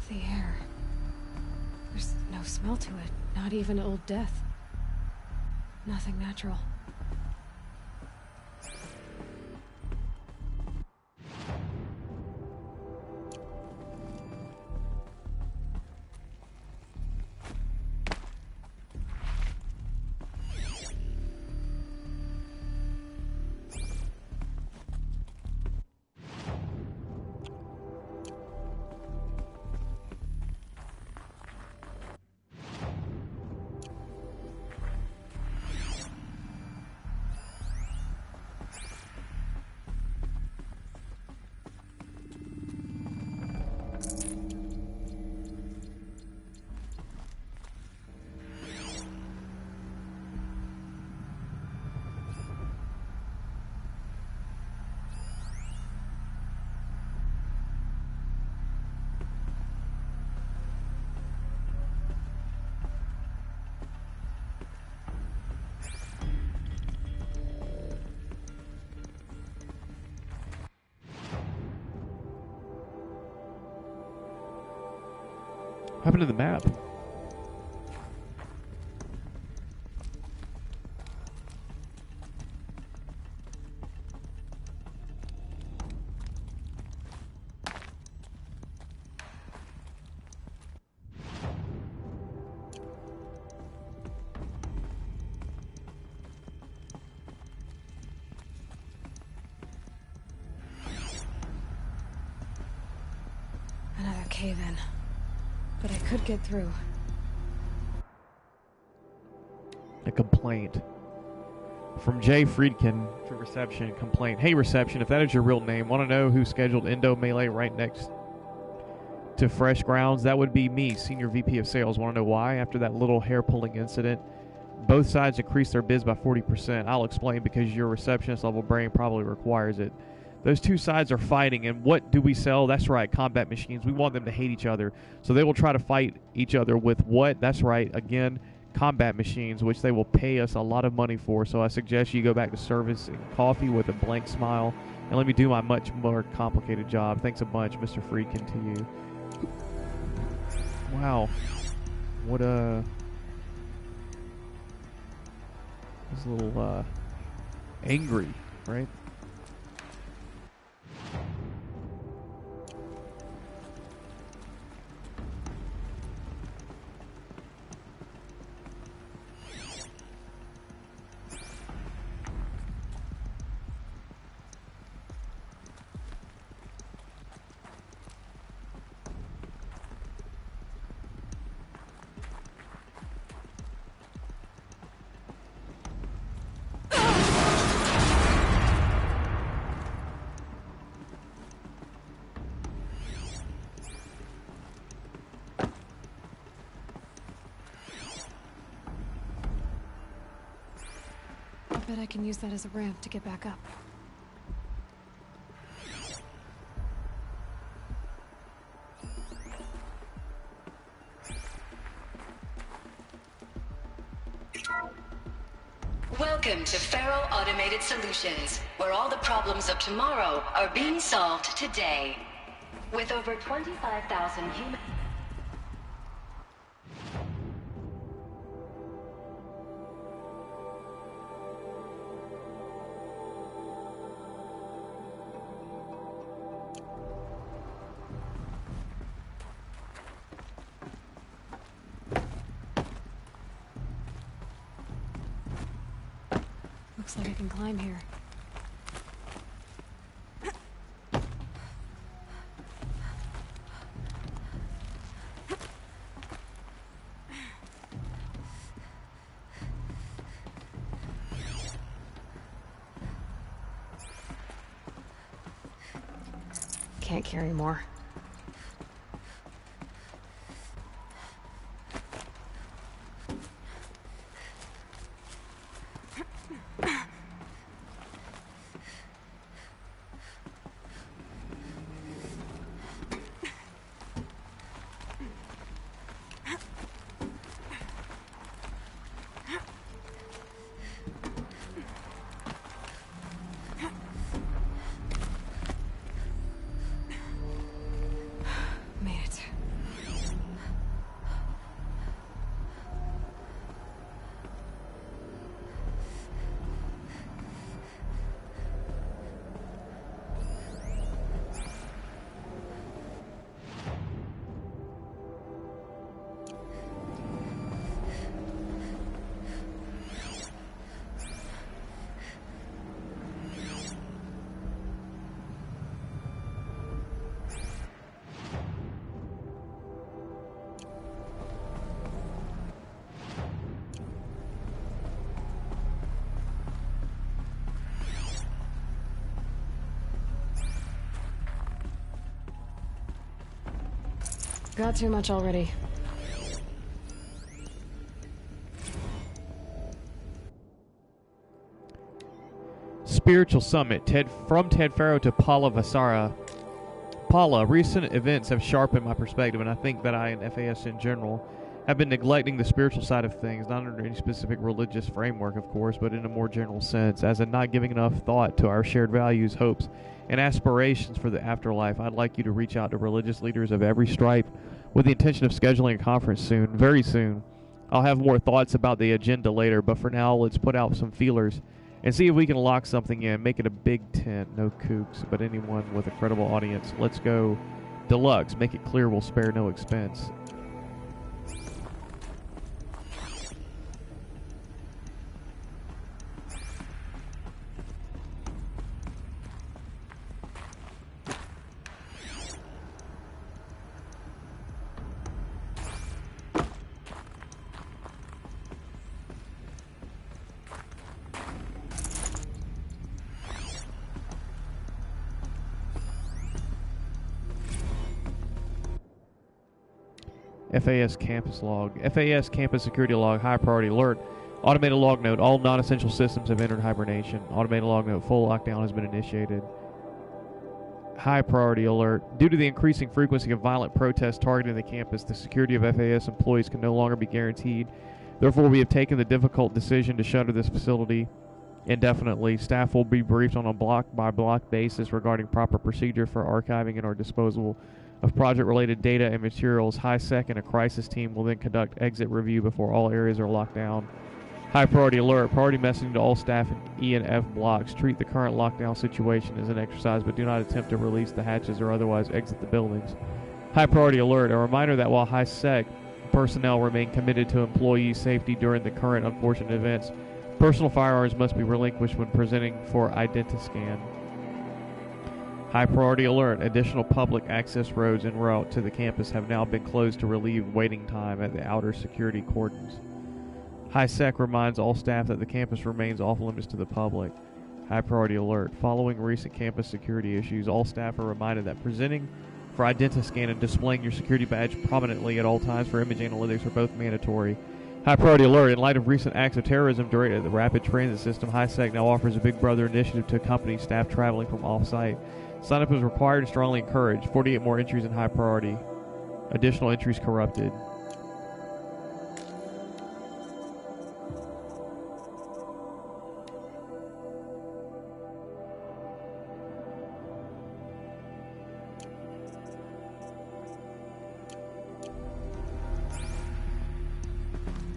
The air. There's no smell to it, not even old death. Nothing natural. What happened to the map? Another cave-in. But I could get through. A complaint. From Jay Friedkin to reception. Complaint. Hey, reception, if that is your real name, want to know who scheduled Endo Melee right next to Fresh Grounds? That would be me, Senior VP of Sales. Want to know why? After that little hair-pulling incident, both sides increased their bids by 40%. I'll explain, because your receptionist-level brain probably requires it. Those two sides are fighting, and what do we sell? That's right, combat machines. We want them to hate each other, so they will try to fight each other with what? That's right, again, combat machines, which they will pay us a lot of money for. So I suggest you go back to service and coffee with a blank smile, and let me do my much more complicated job. Thanks a bunch, Mr. Friedkin, to you. Wow. What a... He's a little, angry, right? I bet I can use that as a ramp to get back up. Welcome to Faro Automated Solutions, where all the problems of tomorrow are being solved today. With over 25,000 human... Looks like I can climb here. Can't carry more. Got too much already. Spiritual Summit. From Ted Faro to Paula Vasara. Paula, recent events have sharpened my perspective, and I think that I and FAS in general have been neglecting the spiritual side of things, not under any specific religious framework, of course, but in a more general sense, as in not giving enough thought to our shared values, hopes, and aspirations for the afterlife. I'd like you to reach out to religious leaders of every stripe with the intention of scheduling a conference soon, very soon. I'll have more thoughts about the agenda later, but for now, let's put out some feelers and see if we can lock something in. Make it a big tent, no kooks, but anyone with a credible audience. Let's go deluxe. Make it clear we'll spare no expense. FAS campus log. FAS campus security log. High priority alert. Automated log note. All non-essential systems have entered hibernation. Automated log note. Full lockdown has been initiated. High priority alert. Due to the increasing frequency of violent protests targeting the campus, the security of FAS employees can no longer be guaranteed Therefore, we have taken the difficult decision to shutter this facility indefinitely. Staff will be briefed on a block-by-block basis regarding proper procedure for archiving and or disposal of project-related data and materials. HiSec and a crisis team will then conduct exit review before all areas are locked down. High priority alert. Priority messaging to all staff in E and F blocks. Treat the current lockdown situation as an exercise, but do not attempt to release the hatches or otherwise exit the buildings. High priority alert. A reminder that while HiSec personnel remain committed to employee safety during the current unfortunate events, personal firearms must be relinquished when presenting for Identiscan. High priority alert. Additional public access roads en route to the campus have now been closed to relieve waiting time at the outer security cordons. HiSec reminds all staff that the campus remains off limits to the public. High priority alert. Following recent campus security issues, all staff are reminded that presenting for Identiscan and displaying your security badge prominently at all times for image analytics are both mandatory. High priority alert. In light of recent acts of terrorism directed at the rapid transit system, HiSec now offers a Big Brother initiative to accompany staff traveling from off-site. Sign-up is required and strongly encouraged. 48 more entries in high priority. Additional entries corrupted.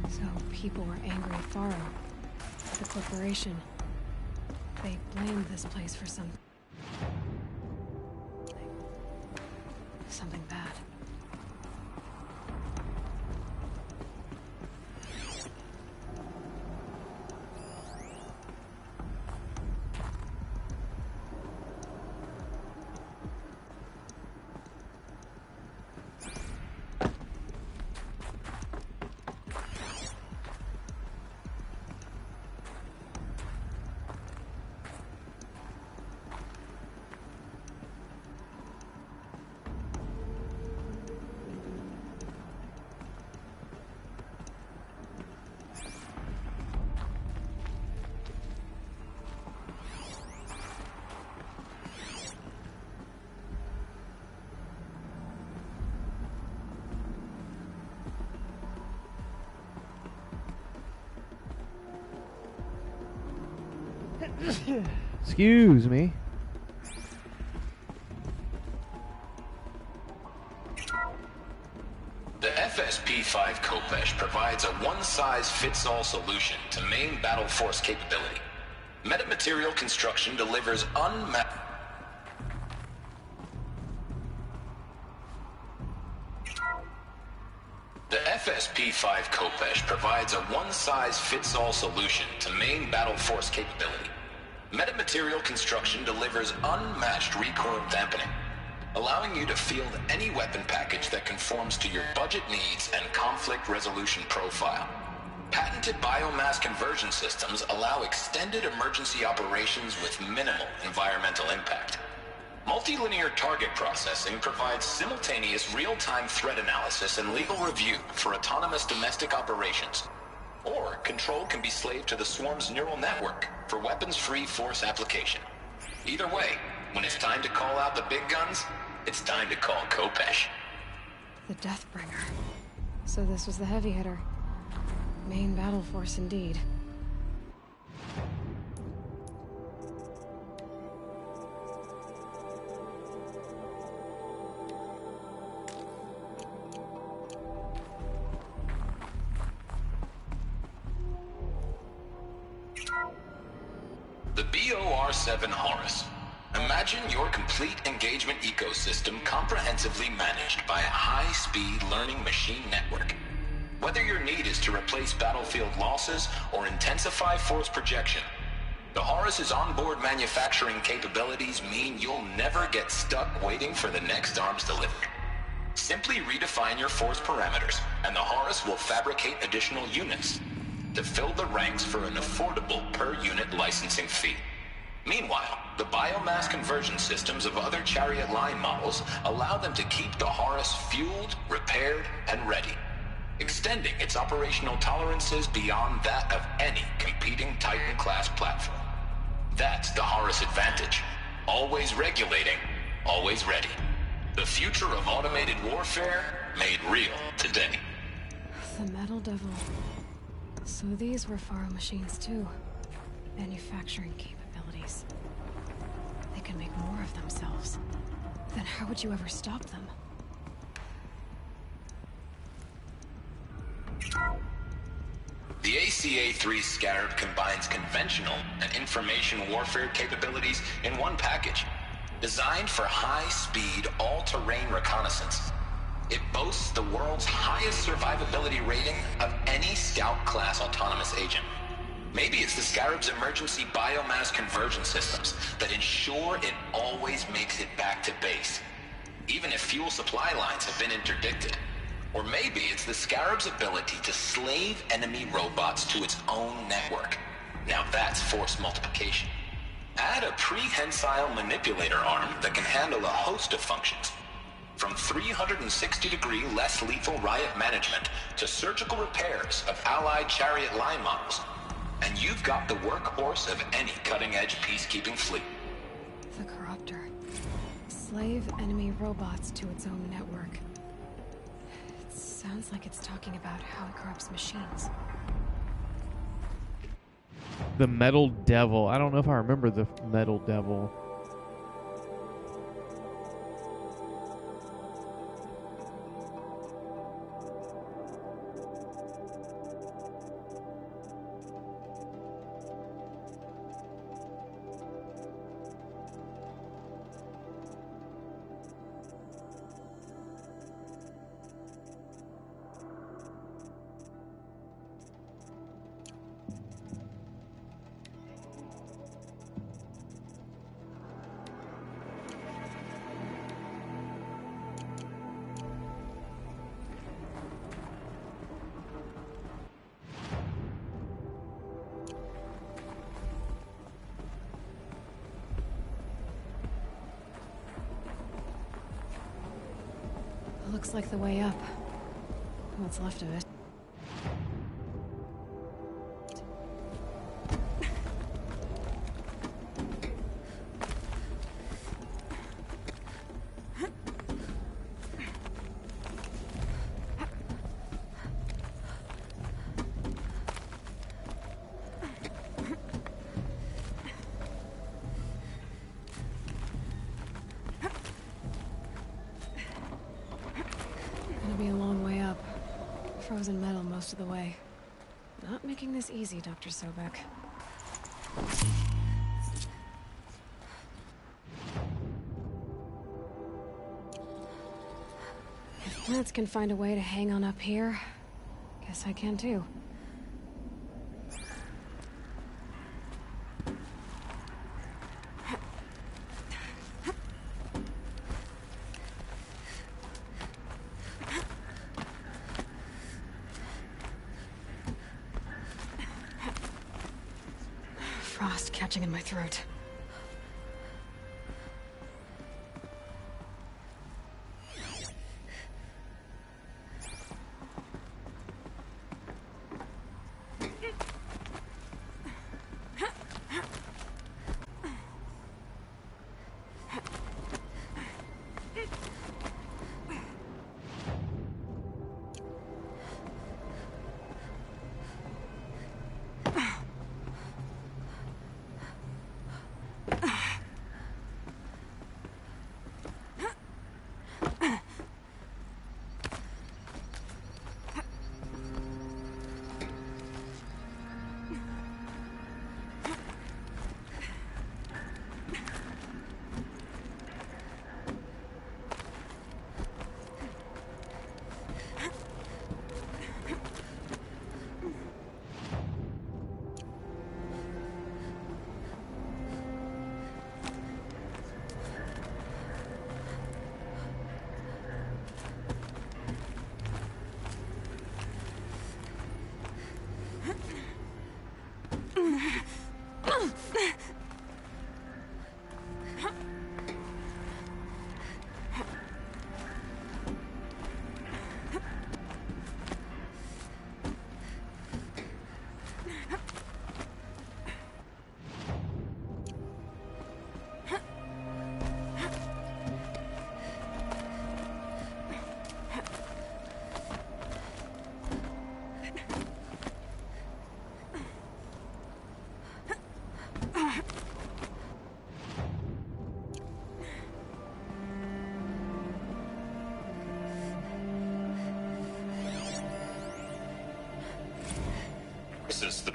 So people were angry at Faro, the corporation. They blamed this place for something bad. Excuse me. The FSP-5 Khopesh provides a one-size-fits-all solution to main battle force capability. Metamaterial construction delivers unmatched. The FSP-5 Khopesh provides a one-size-fits-all solution to main battle force capability. Metamaterial construction delivers unmatched recoil dampening, allowing you to field any weapon package that conforms to your budget needs and conflict resolution profile. Patented biomass conversion systems allow extended emergency operations with minimal environmental impact. Multilinear target processing provides simultaneous real-time threat analysis and legal review for autonomous domestic operations. Or control can be slaved to the swarm's neural network for weapons-free force application. Either way, when it's time to call out the big guns, it's time to call Khopesh. The Deathbringer. So this was the heavy hitter. Main battle force indeed. The BOR-7 Horus. Imagine your complete engagement ecosystem comprehensively managed by a high-speed learning machine network. Whether your need is to replace battlefield losses or intensify force projection, the Horus's onboard manufacturing capabilities mean you'll never get stuck waiting for the next arms delivery. Simply redefine your force parameters, and the Horus will fabricate additional units to fill the ranks for an affordable per-unit licensing fee. Meanwhile, the biomass conversion systems of other Chariot line models allow them to keep the Horus fueled, repaired, and ready, extending its operational tolerances beyond that of any competing Titan-class platform. That's the Horus advantage. Always regulating, always ready. The future of automated warfare made real today. The Metal Devil. So these were Faro machines too. Manufacturing capabilities. They can make more of themselves. Then how would you ever stop them? The ACA-3 Scarab combines conventional and information warfare capabilities in one package. Designed for high-speed, all-terrain reconnaissance. It boasts the world's highest survivability rating of any Scout-class autonomous agent. Maybe it's the Scarab's emergency biomass conversion systems that ensure it always makes it back to base, even if fuel supply lines have been interdicted. Or maybe it's the Scarab's ability to slave enemy robots to its own network. Now that's force multiplication. Add a prehensile manipulator arm that can handle a host of functions. From 360-degree less lethal riot management to surgical repairs of Allied chariot line models. And you've got the workhorse of any cutting-edge peacekeeping fleet. The Corruptor. Slave enemy robots to its own network. It sounds like it's talking about how it corrupts machines. The Metal Devil. I don't know if I remember the Metal Devil. Looks like the way up. What's left of it. Frozen metal most of the way. Not making this easy, Dr. Sobek. If plants can find a way to hang on up here, guess I can too. Frost catching in my throat.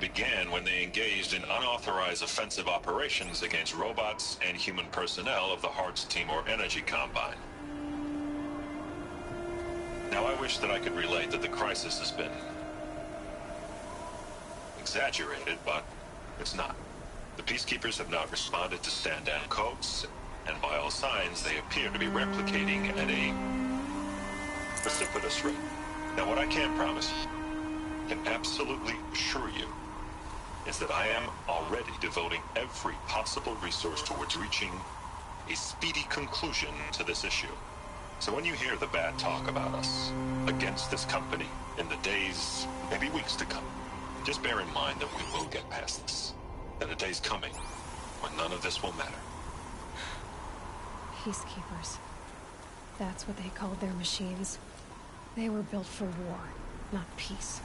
that began when they engaged in unauthorized offensive operations against robots and human personnel of the Hearts Timor Energy Combine. Now, I wish that I could relate that the crisis has been exaggerated, but it's not. The Peacekeepers have not responded to stand-down codes, and by all signs, they appear to be replicating at a precipitous rate. Now, what I can promise you, can absolutely assure you, is that I am already devoting every possible resource towards reaching a speedy conclusion to this issue. So when you hear the bad talk about us against this company in the days, maybe weeks to come, just bear in mind that we will get past this. That a day's coming when none of this will matter. Peacekeepers. That's what they called their machines. They were built for war, not peace.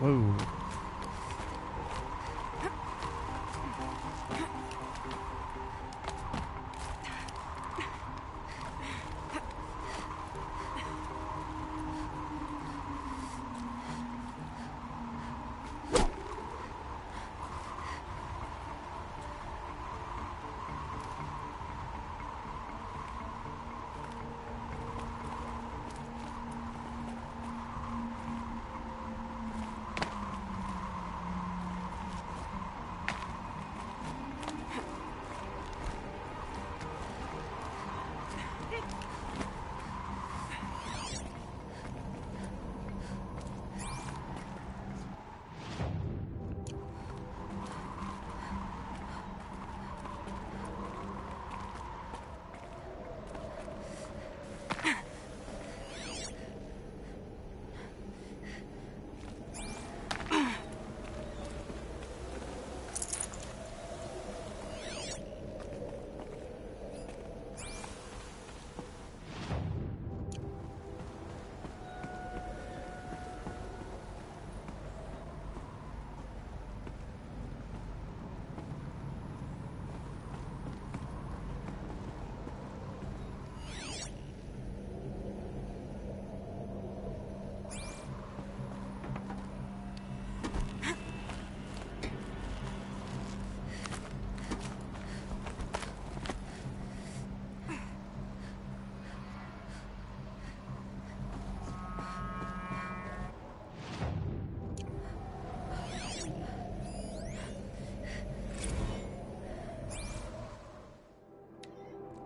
Whoa.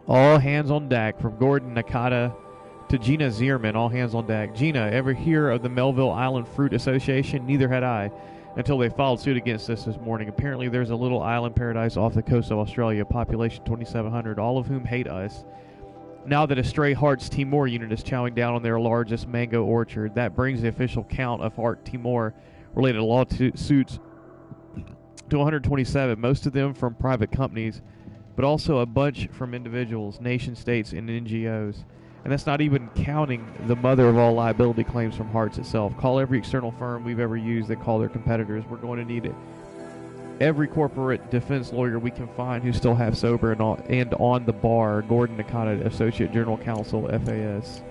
All hands on deck, from Gordon Nakata to Gina Zierman. All hands on deck. Gina, ever hear of the Melville Island Fruit Association? Neither had I, until they filed suit against us this morning. Apparently there's a little island paradise off the coast of Australia, population 2,700, all of whom hate us. Now that a Stray Hearts Timor unit is chowing down on their largest mango orchard, that brings the official count of Heart Timor related lawsuits to 127, most of them from private companies, but also a bunch from individuals, nation states, and NGOs. And that's not even counting the mother of all liability claims from Hearts itself. Call every external firm we've ever used that call their competitors. We're going to need it. Every corporate defense lawyer we can find who's still half sober and on the bar. Gordon Nakata, Associate General Counsel, FAS.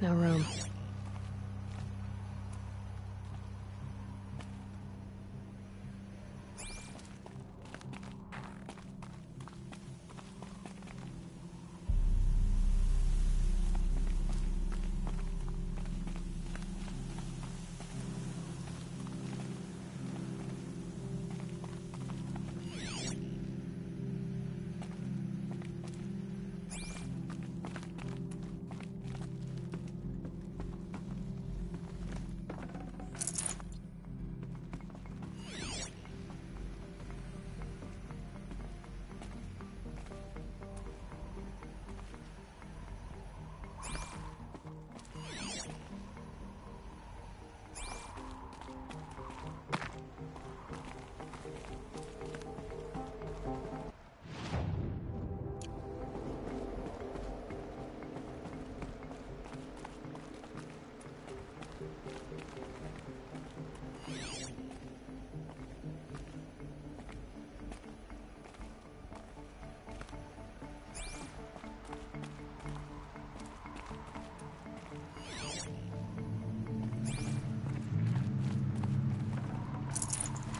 No room.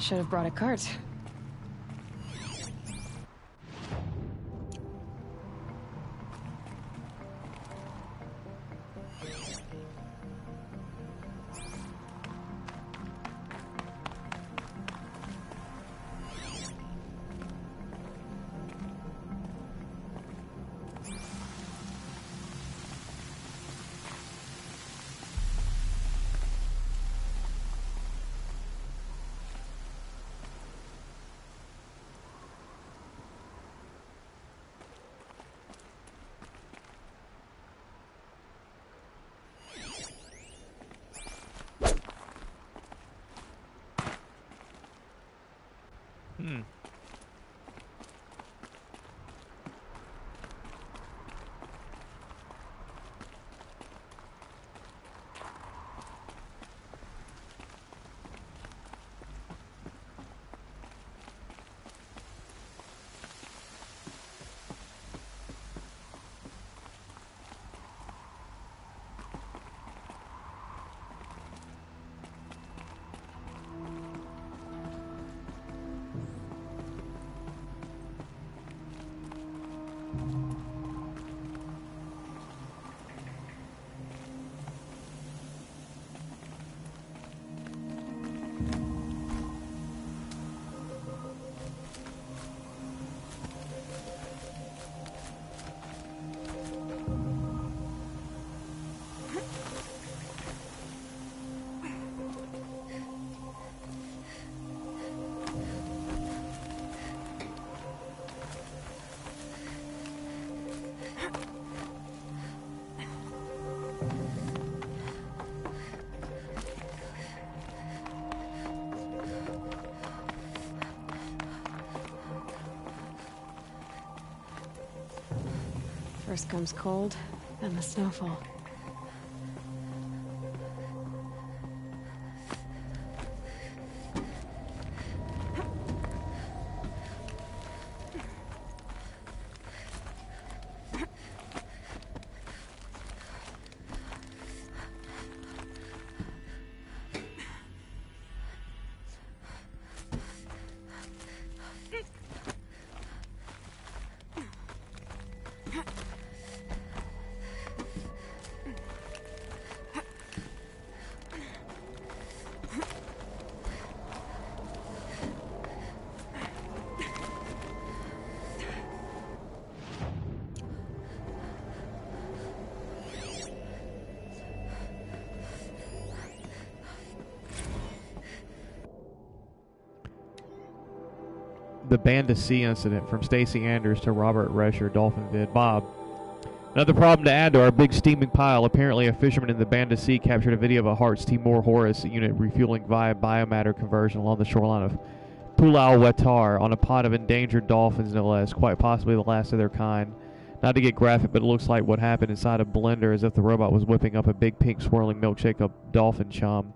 Should have brought a cart. First comes cold, then the snowfall. The Banda C incident, from Stacy Anders to Robert Rescher, Dolphin Vid. Bob. Another problem to add to our big steaming pile. Apparently a fisherman in the Banda C captured a video of a Hart's Timor Horus unit refueling via biomatter conversion along the shoreline of Pulau Wetar on a pod of endangered dolphins, no less, quite possibly the last of their kind. Not to get graphic, but it looks like what happened inside a blender, as if the robot was whipping up a big pink swirling milkshake of dolphin chum.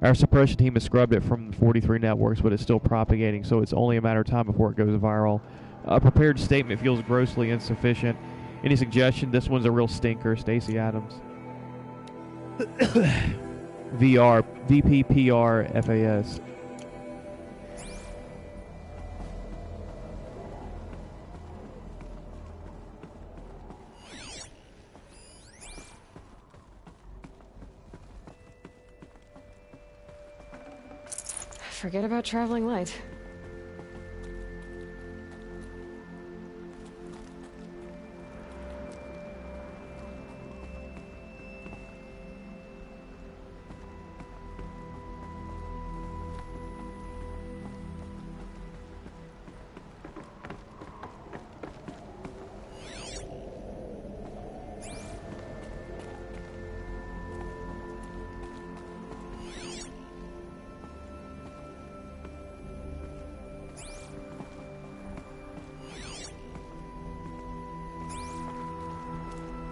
Our suppression team has scrubbed it from 43 networks, but it's still propagating, so it's only a matter of time before it goes viral. A prepared statement feels grossly insufficient. Any suggestion? This one's a real stinker. Stacey Adams. VR, VPPR, FAS. Forget about traveling light.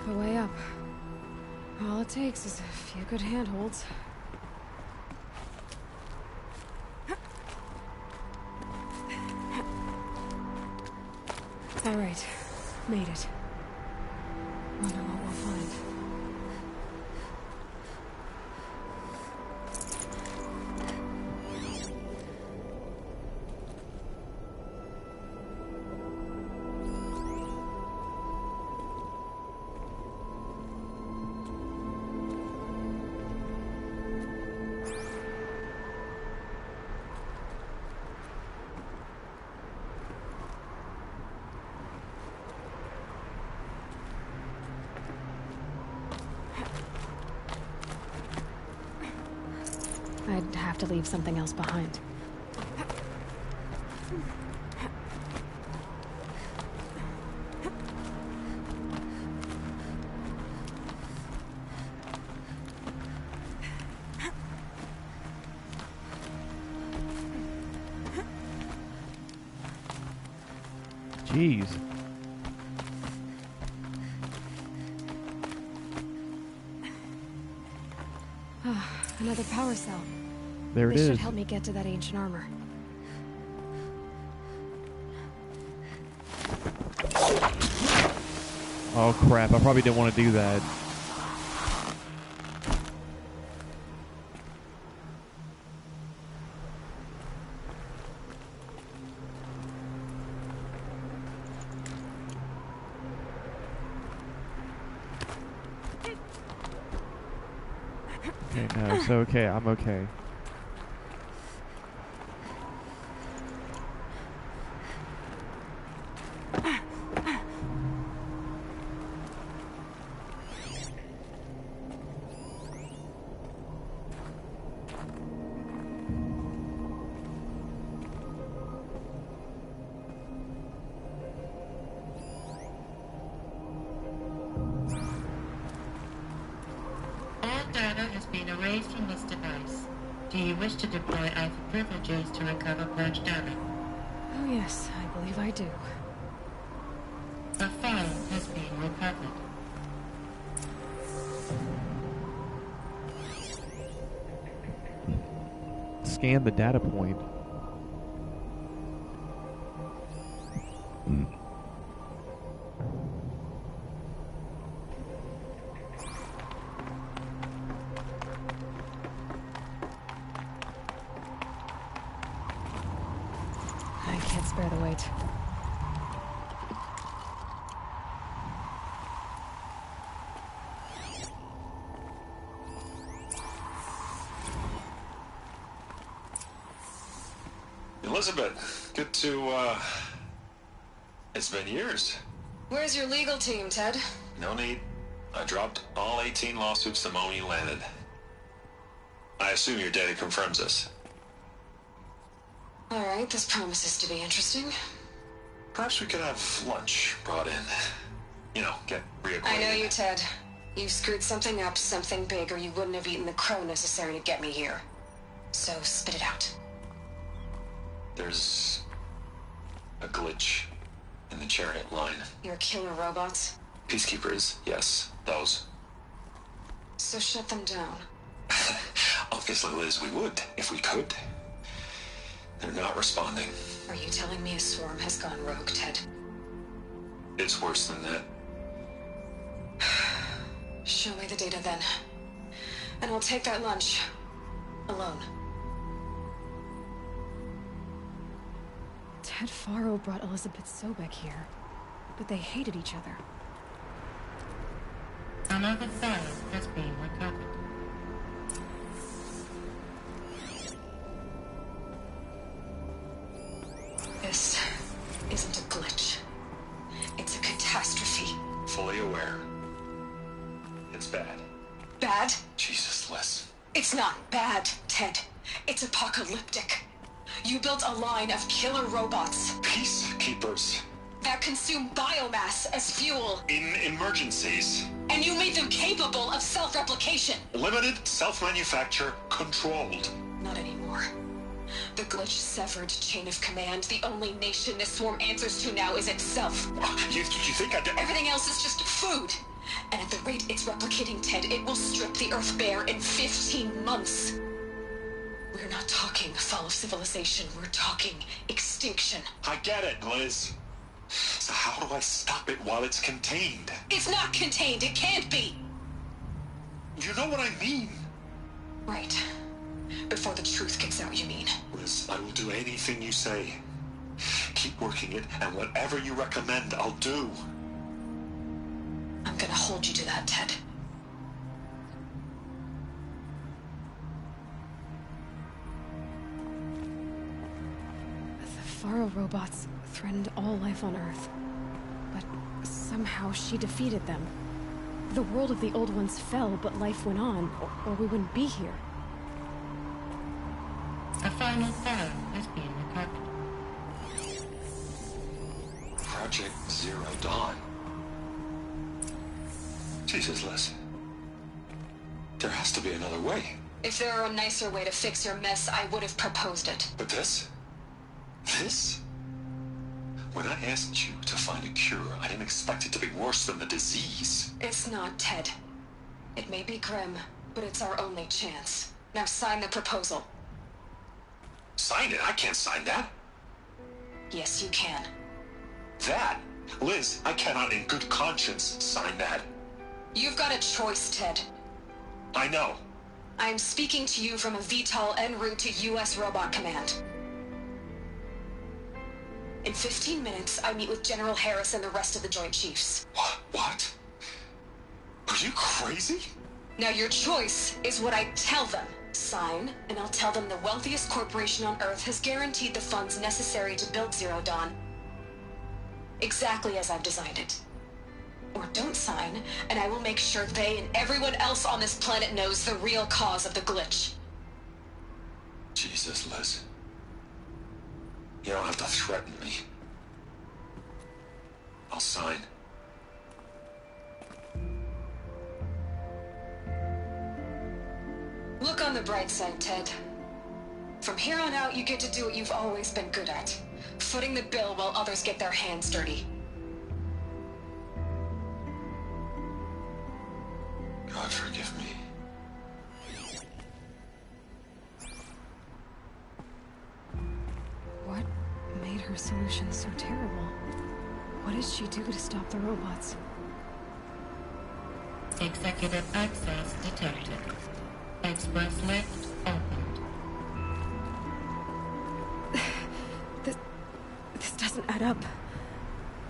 The way up. All it takes is a few good handholds. All right, made it. Wonder what we'll find. I'd have to leave something else behind. Jeez. Another power cell. There it This is. should help me get to that ancient armor. Oh crap, I probably didn't want to do that. Okay, no, it's okay, I'm okay. Erased from this device. Do you wish to deploy Alpha privileges to recover purged data? Oh yes, I believe I do. A file has been recovered. Scan the data point. I can't spare the weight. Elizabeth, good to, it's been years. Where's your legal team, Ted? No need. I dropped all 18 lawsuits the moment you landed. I assume your data confirms this. All right, this promises to be interesting. Perhaps we could have lunch brought in. You know, get reacquainted. I know you, Ted. You screwed something up, something big, or you wouldn't have eaten the crow necessary to get me here. So spit it out. There's a glitch in the chariot line. Your killer robots? Peacekeepers, yes, those. So shut them down. Obviously, Liz, we would, if we could. They're not responding. Are you telling me a swarm has gone rogue, Ted? It's worse than that. Show me the data then. And I'll take that lunch. Alone. Ted Faro brought Elizabeth Sobek here, but they hated each other. Another file has been recovered. This isn't a glitch. It's a catastrophe. Fully aware. It's bad. Bad? Jesus, Liz. It's not bad, Ted. It's apocalyptic. You built a line of killer robots. Peacekeepers. That consume biomass as fuel. In emergencies. And you made them capable of self-replication. Limited, self-manufacture, controlled. Not anymore. The glitch severed chain of command. The only nation this swarm answers to now is itself. You think I did? Everything else is just food. And at the rate it's replicating, Ted, it will strip the Earth bare in 15 months. We're not talking fall of civilization. We're talking extinction. I get it, Liz. So how do I stop it while it's contained? It's not contained. It can't be. You know what I mean. Right. Before the truth gets out, you mean? Liz, I will do anything you say. Keep working it, and whatever you recommend, I'll do. I'm gonna hold you to that, Ted. The Faro robots threatened all life on Earth. But somehow she defeated them. The world of the old ones fell, but life went on, or we wouldn't be here. A final file has been recovered. Project Zero Dawn. Jesus, Liz. There has to be another way. If there were a nicer way to fix your mess, I would have proposed it. But this? This? When I asked you to find a cure, I didn't expect it to be worse than the disease. It's not, Ted. It may be grim, but it's our only chance. Now sign the proposal. Sign it? I can't sign that. Yes, you can. That? Liz, I cannot in good conscience sign that. You've got a choice, Ted. I know. I am speaking to you from a VTOL en route to U.S. Robot Command. In 15 minutes, I meet with General Harris and the rest of the Joint Chiefs. What? Are you crazy? Now your choice is what I tell them. Sign, and I'll tell them the wealthiest corporation on Earth has guaranteed the funds necessary to build Zero Dawn. Exactly as I've designed it. Or don't sign, and I will make sure they and everyone else on this planet knows the real cause of the glitch. Jesus, Liz. You don't have to threaten me. I'll sign. Look on the bright side, Ted. From here on out, you get to do what you've always been good at. Footing the bill while others get their hands dirty. God forgive me. What made her solution so terrible? What did she do to stop the robots? Executive access detected. Express lift opened. This doesn't add up.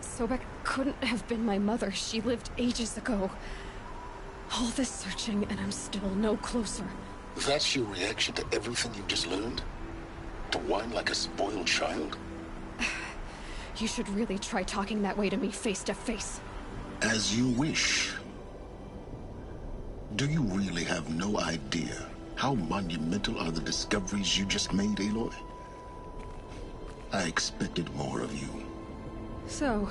Sobek couldn't have been my mother. She lived ages ago. All this searching, and I'm still no closer. That's your reaction to everything you've just learned? To whine like a spoiled child? You should really try talking that way to me face to face. As you wish. Do you really have no idea how monumental are the discoveries you just made, Aloy? I expected more of you. So,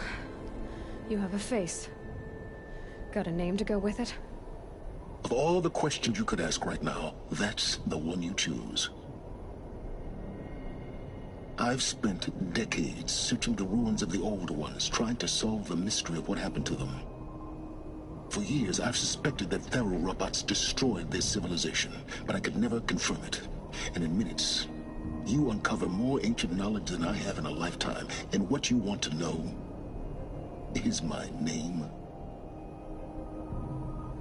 you have a face. Got a name to go with it? Of all the questions you could ask right now, that's the one you choose. I've spent decades searching the ruins of the old ones, trying to solve the mystery of what happened to them. For years, I've suspected that Faro robots destroyed their civilization, but I could never confirm it. And in minutes, you uncover more ancient knowledge than I have in a lifetime, and what you want to know is my name.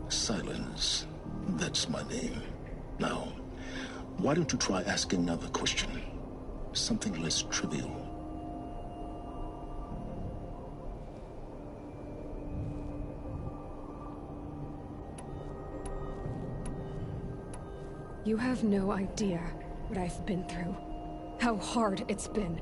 Silence That's my name. Now, why don't you try asking another question? Something less trivial. You have no idea what I've been through. How hard it's been.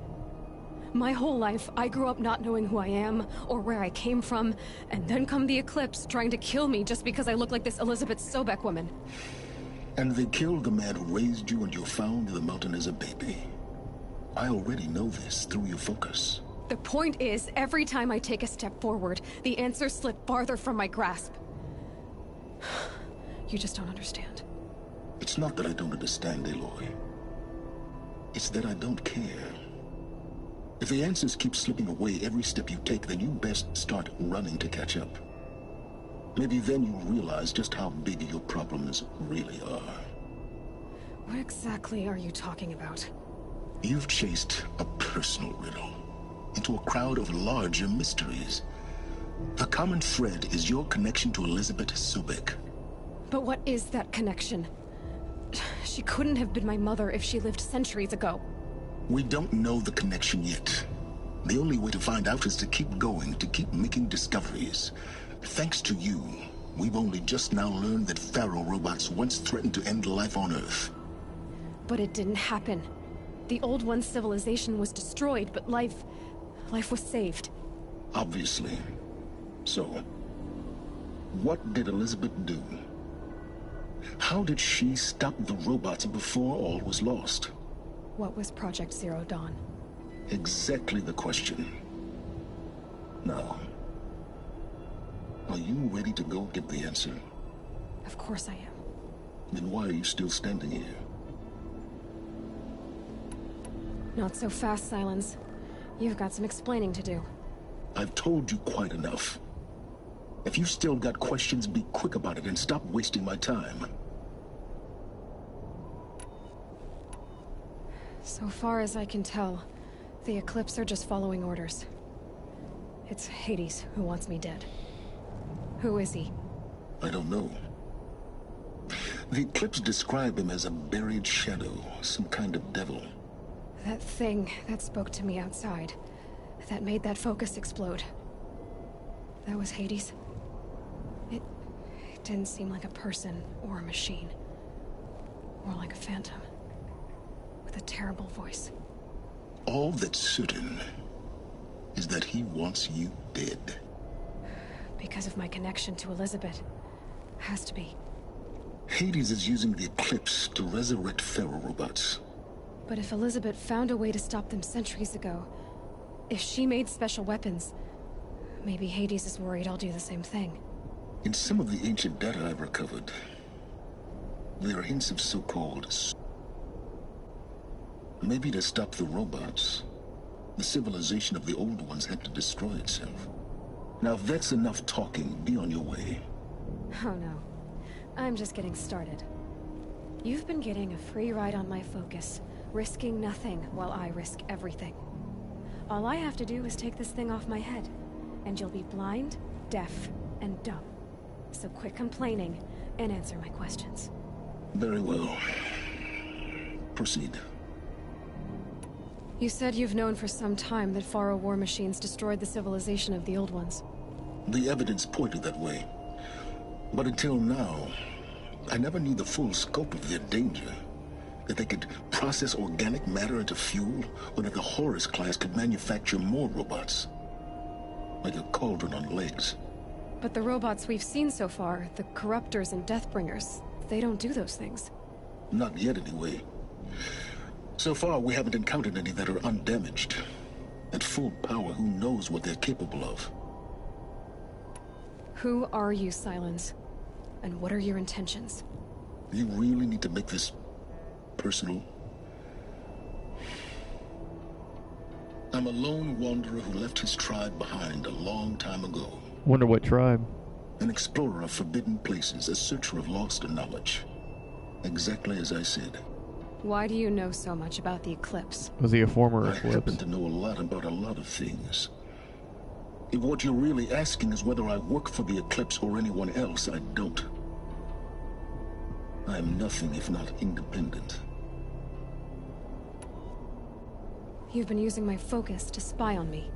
My whole life, I grew up not knowing who I am or where I came from, and then come the Eclipse trying to kill me just because I look like this Elizabeth Sobek woman. And they killed the man who raised you and you found in the mountain as a baby. I already know this through your focus. The point is, every time I take a step forward, the answers slip farther from my grasp. You just don't understand. It's not that I don't understand, Aloy. It's that I don't care. If the answers keep slipping away every step you take, then you best start running to catch up. Maybe then you'll realize just how big your problems really are. What exactly are you talking about? You've chased a personal riddle into a crowd of larger mysteries. The common thread is your connection to Elizabeth Sobek. But what is that connection? She couldn't have been my mother if she lived centuries ago. We don't know the connection yet. The only way to find out is to keep going, to keep making discoveries. Thanks to you, we've only just now learned that Faro robots once threatened to end life on Earth. But it didn't happen. The Old One's civilization was destroyed, but life was saved. Obviously. So, what did Elizabeth do? How did she stop the robots before all was lost? What was Project Zero Dawn? Exactly the question. Now, are you ready to go get the answer? Of course I am. Then why are you still standing here? Not so fast, Silence. You've got some explaining to do. I've told you quite enough. If you've still got questions, be quick about it and stop wasting my time. So far as I can tell, the Eclipse are just following orders. It's Hades who wants me dead. Who is he? I don't know. The Eclipse describe him as a buried shadow, some kind of devil. That thing that spoke to me outside, that made that focus explode. That was Hades. It didn't seem like a person or a machine. More like a phantom. With a terrible voice. All that's certain is that he wants you dead. Because of my connection to Elizabeth. Has to be. Hades is using the Eclipse to resurrect Faro robots. But if Elizabeth found a way to stop them centuries ago, if she made special weapons, maybe Hades is worried I'll do the same thing. In some of the ancient data I've recovered, there are hints of so-called... Maybe to stop the robots, the civilization of the Old Ones had to destroy itself. Now if that's enough talking, be on your way. Oh no. I'm just getting started. You've been getting a free ride on my focus, risking nothing while I risk everything. All I have to do is take this thing off my head, and you'll be blind, deaf, and dumb. So quit complaining and answer my questions. Very well. Proceed. You said you've known for some time that Faro war machines destroyed the civilization of the Old Ones. The evidence pointed that way. But until now, I never knew the full scope of their danger. That they could process organic matter into fuel, or that the Horus class could manufacture more robots. Like a cauldron on legs. But the robots we've seen so far, the Corruptors and Deathbringers, they don't do those things. Not yet, anyway. So far, we haven't encountered any that are undamaged. At full power, who knows what they're capable of? Who are you, Silence? And what are your intentions? You really need to make this personal? I'm a lone wanderer who left his tribe behind a long time ago. Wonder what tribe? An explorer of forbidden places, a searcher of lost knowledge. Exactly as I said. Why do you know so much about the Eclipse? Was he a former I Eclipse? happen to know a lot about a lot of things. If what you're really asking is whether I work for the Eclipse or anyone else, I don't. I am nothing if not independent. You've been using my focus to spy on me.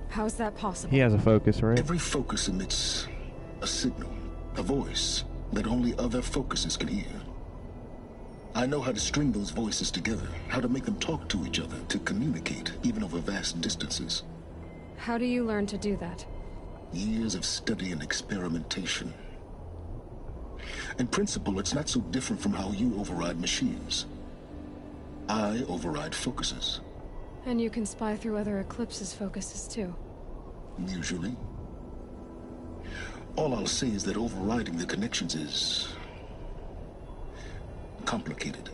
How's that possible? He has a focus, right? Every focus emits a signal, a voice that only other focuses can hear. I know how to string those voices together, how to make them talk to each other, to communicate, even over vast distances. How do you learn to do that? Years of study and experimentation. In principle, it's not so different from how you override machines. I override focuses. And you can spy through other Eclipse's focuses too. Usually. All I'll say is that overriding the connections is complicated.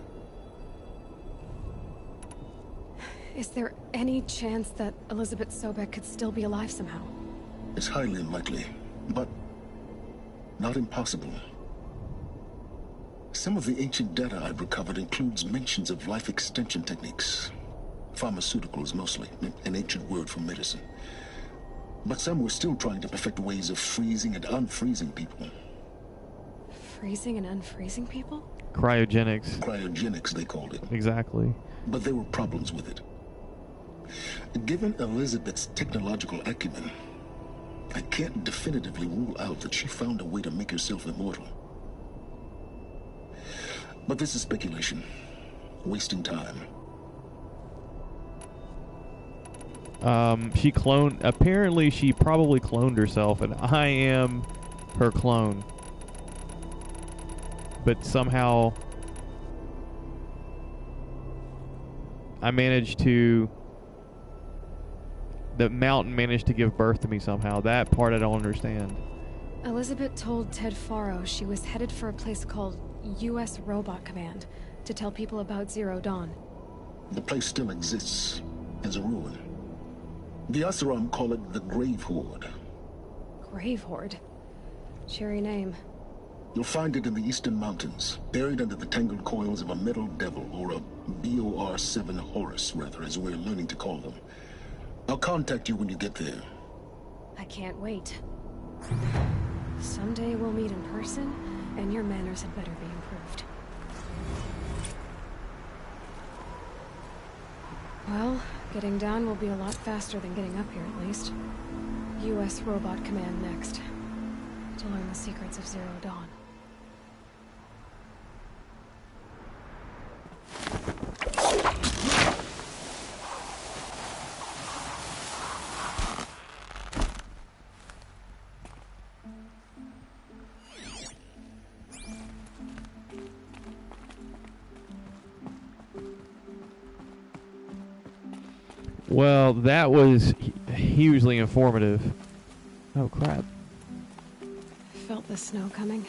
Is there any chance that Elizabeth Sobek could still be alive somehow? It's highly unlikely, but not impossible. Some of the ancient data I've recovered includes mentions of life extension techniques. Pharmaceuticals mostly, an ancient word for medicine. But some were still trying to perfect ways of freezing and unfreezing people. Freezing and unfreezing people? Cryogenics. Cryogenics, they called it. Exactly. But there were problems with it. Given Elizabeth's technological acumen, I can't definitively rule out that she found a way to make herself immortal. But this is speculation. Wasting time. Apparently she probably cloned herself, and I am her clone. But somehow the mountain managed to give birth to me somehow. That part I don't understand. Elizabeth told Ted Faro she was headed for a place called U.S. Robot Command to tell people about Zero Dawn. The place still exists as a ruin. The Oseram call it the Grave Horde. Grave Horde? Cheery name. You'll find it in the Eastern Mountains, buried under the tangled coils of a metal devil, or a BOR-7 Horus, rather, as we're learning to call them. I'll contact you when you get there. I can't wait. Someday we'll meet in person, and your manners had better be improved. Well, getting down will be a lot faster than getting up here, at least. U.S. Robot Command next, to learn the secrets of Zero Dawn. Well, that was hugely informative. Oh, crap. Felt the snow coming.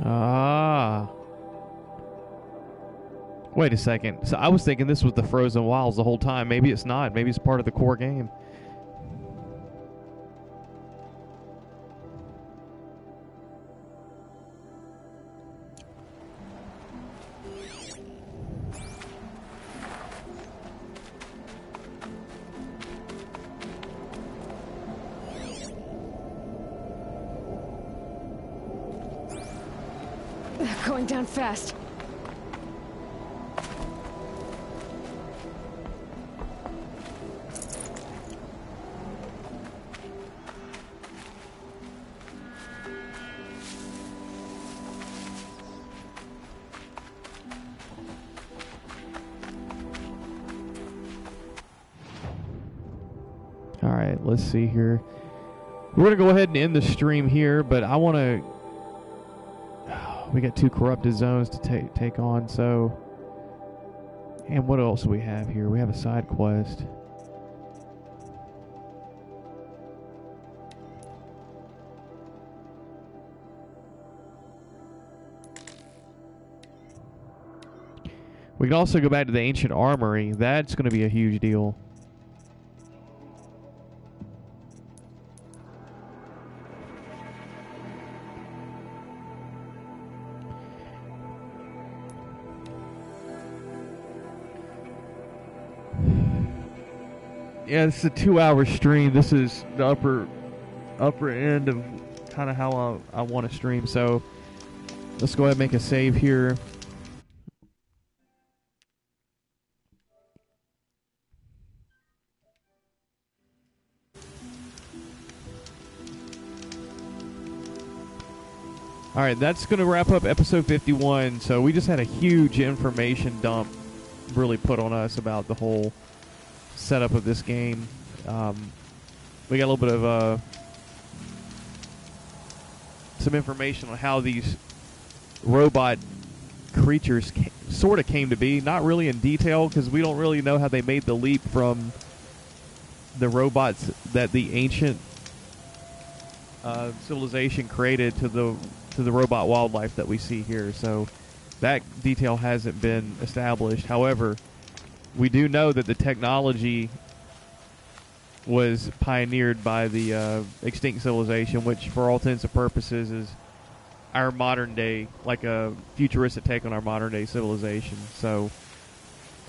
Ah. Wait a second. So I was thinking this was the Frozen Wilds the whole time. Maybe it's not. Maybe it's part of the core game. Going down fast. right, let's see here. We're going to go ahead and end the stream here, but I want to... we got 2 corrupted zones to take on, so... And what else do we have here? We have a side quest. We can also go back to the ancient armory. That's going to be a huge deal. Yeah, this is a 2-hour stream. This is the upper end of kind of how I want to stream. So let's go ahead and make a save here. All right, that's going to wrap up episode 51. So we just had a huge information dump really put on us about the whole setup of this game. We got a little bit of some information on how these robot creatures sort of came to be. Not really in detail, because we don't really know how they made the leap from the robots that the ancient civilization created to the robot wildlife that we see here. So that detail hasn't been established. However, we do know that the technology was pioneered by the extinct civilization, which for all intents and purposes is our modern day, like a futuristic take on our modern day civilization. So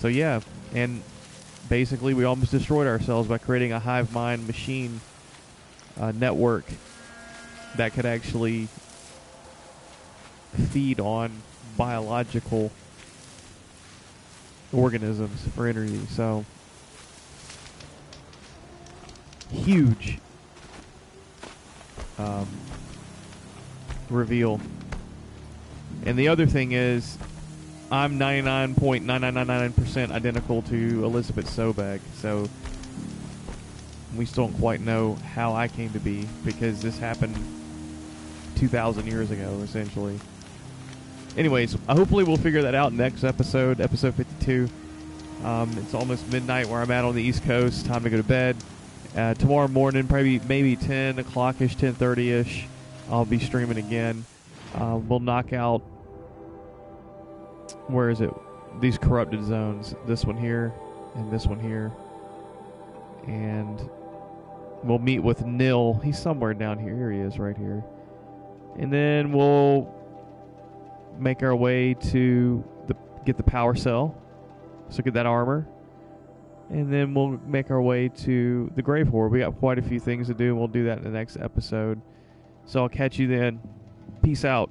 yeah, and basically we almost destroyed ourselves by creating a hive mind machine network that could actually feed on biological organisms for energy. So huge reveal. And the other thing is, I'm 99.9999% identical to Elizabeth Sobek, so we still don't quite know how I came to be, because this happened 2,000 years ago, essentially. Anyways, hopefully we'll figure that out next episode, episode 52. It's almost midnight where I'm at on the East Coast. Time to go to bed. Tomorrow morning, probably maybe 10 o'clock-ish, 10:30-ish, I'll be streaming again. We'll knock out, where is it? These corrupted zones. This one here and this one here. And we'll meet with Nil. He's somewhere down here. Here he is, right here. And then we'll make our way to get the power cell. So get that armor. And then we'll make our way to the Grave Horde. We got quite a few things to do, and we'll do that in the next episode. So I'll catch you then. Peace out.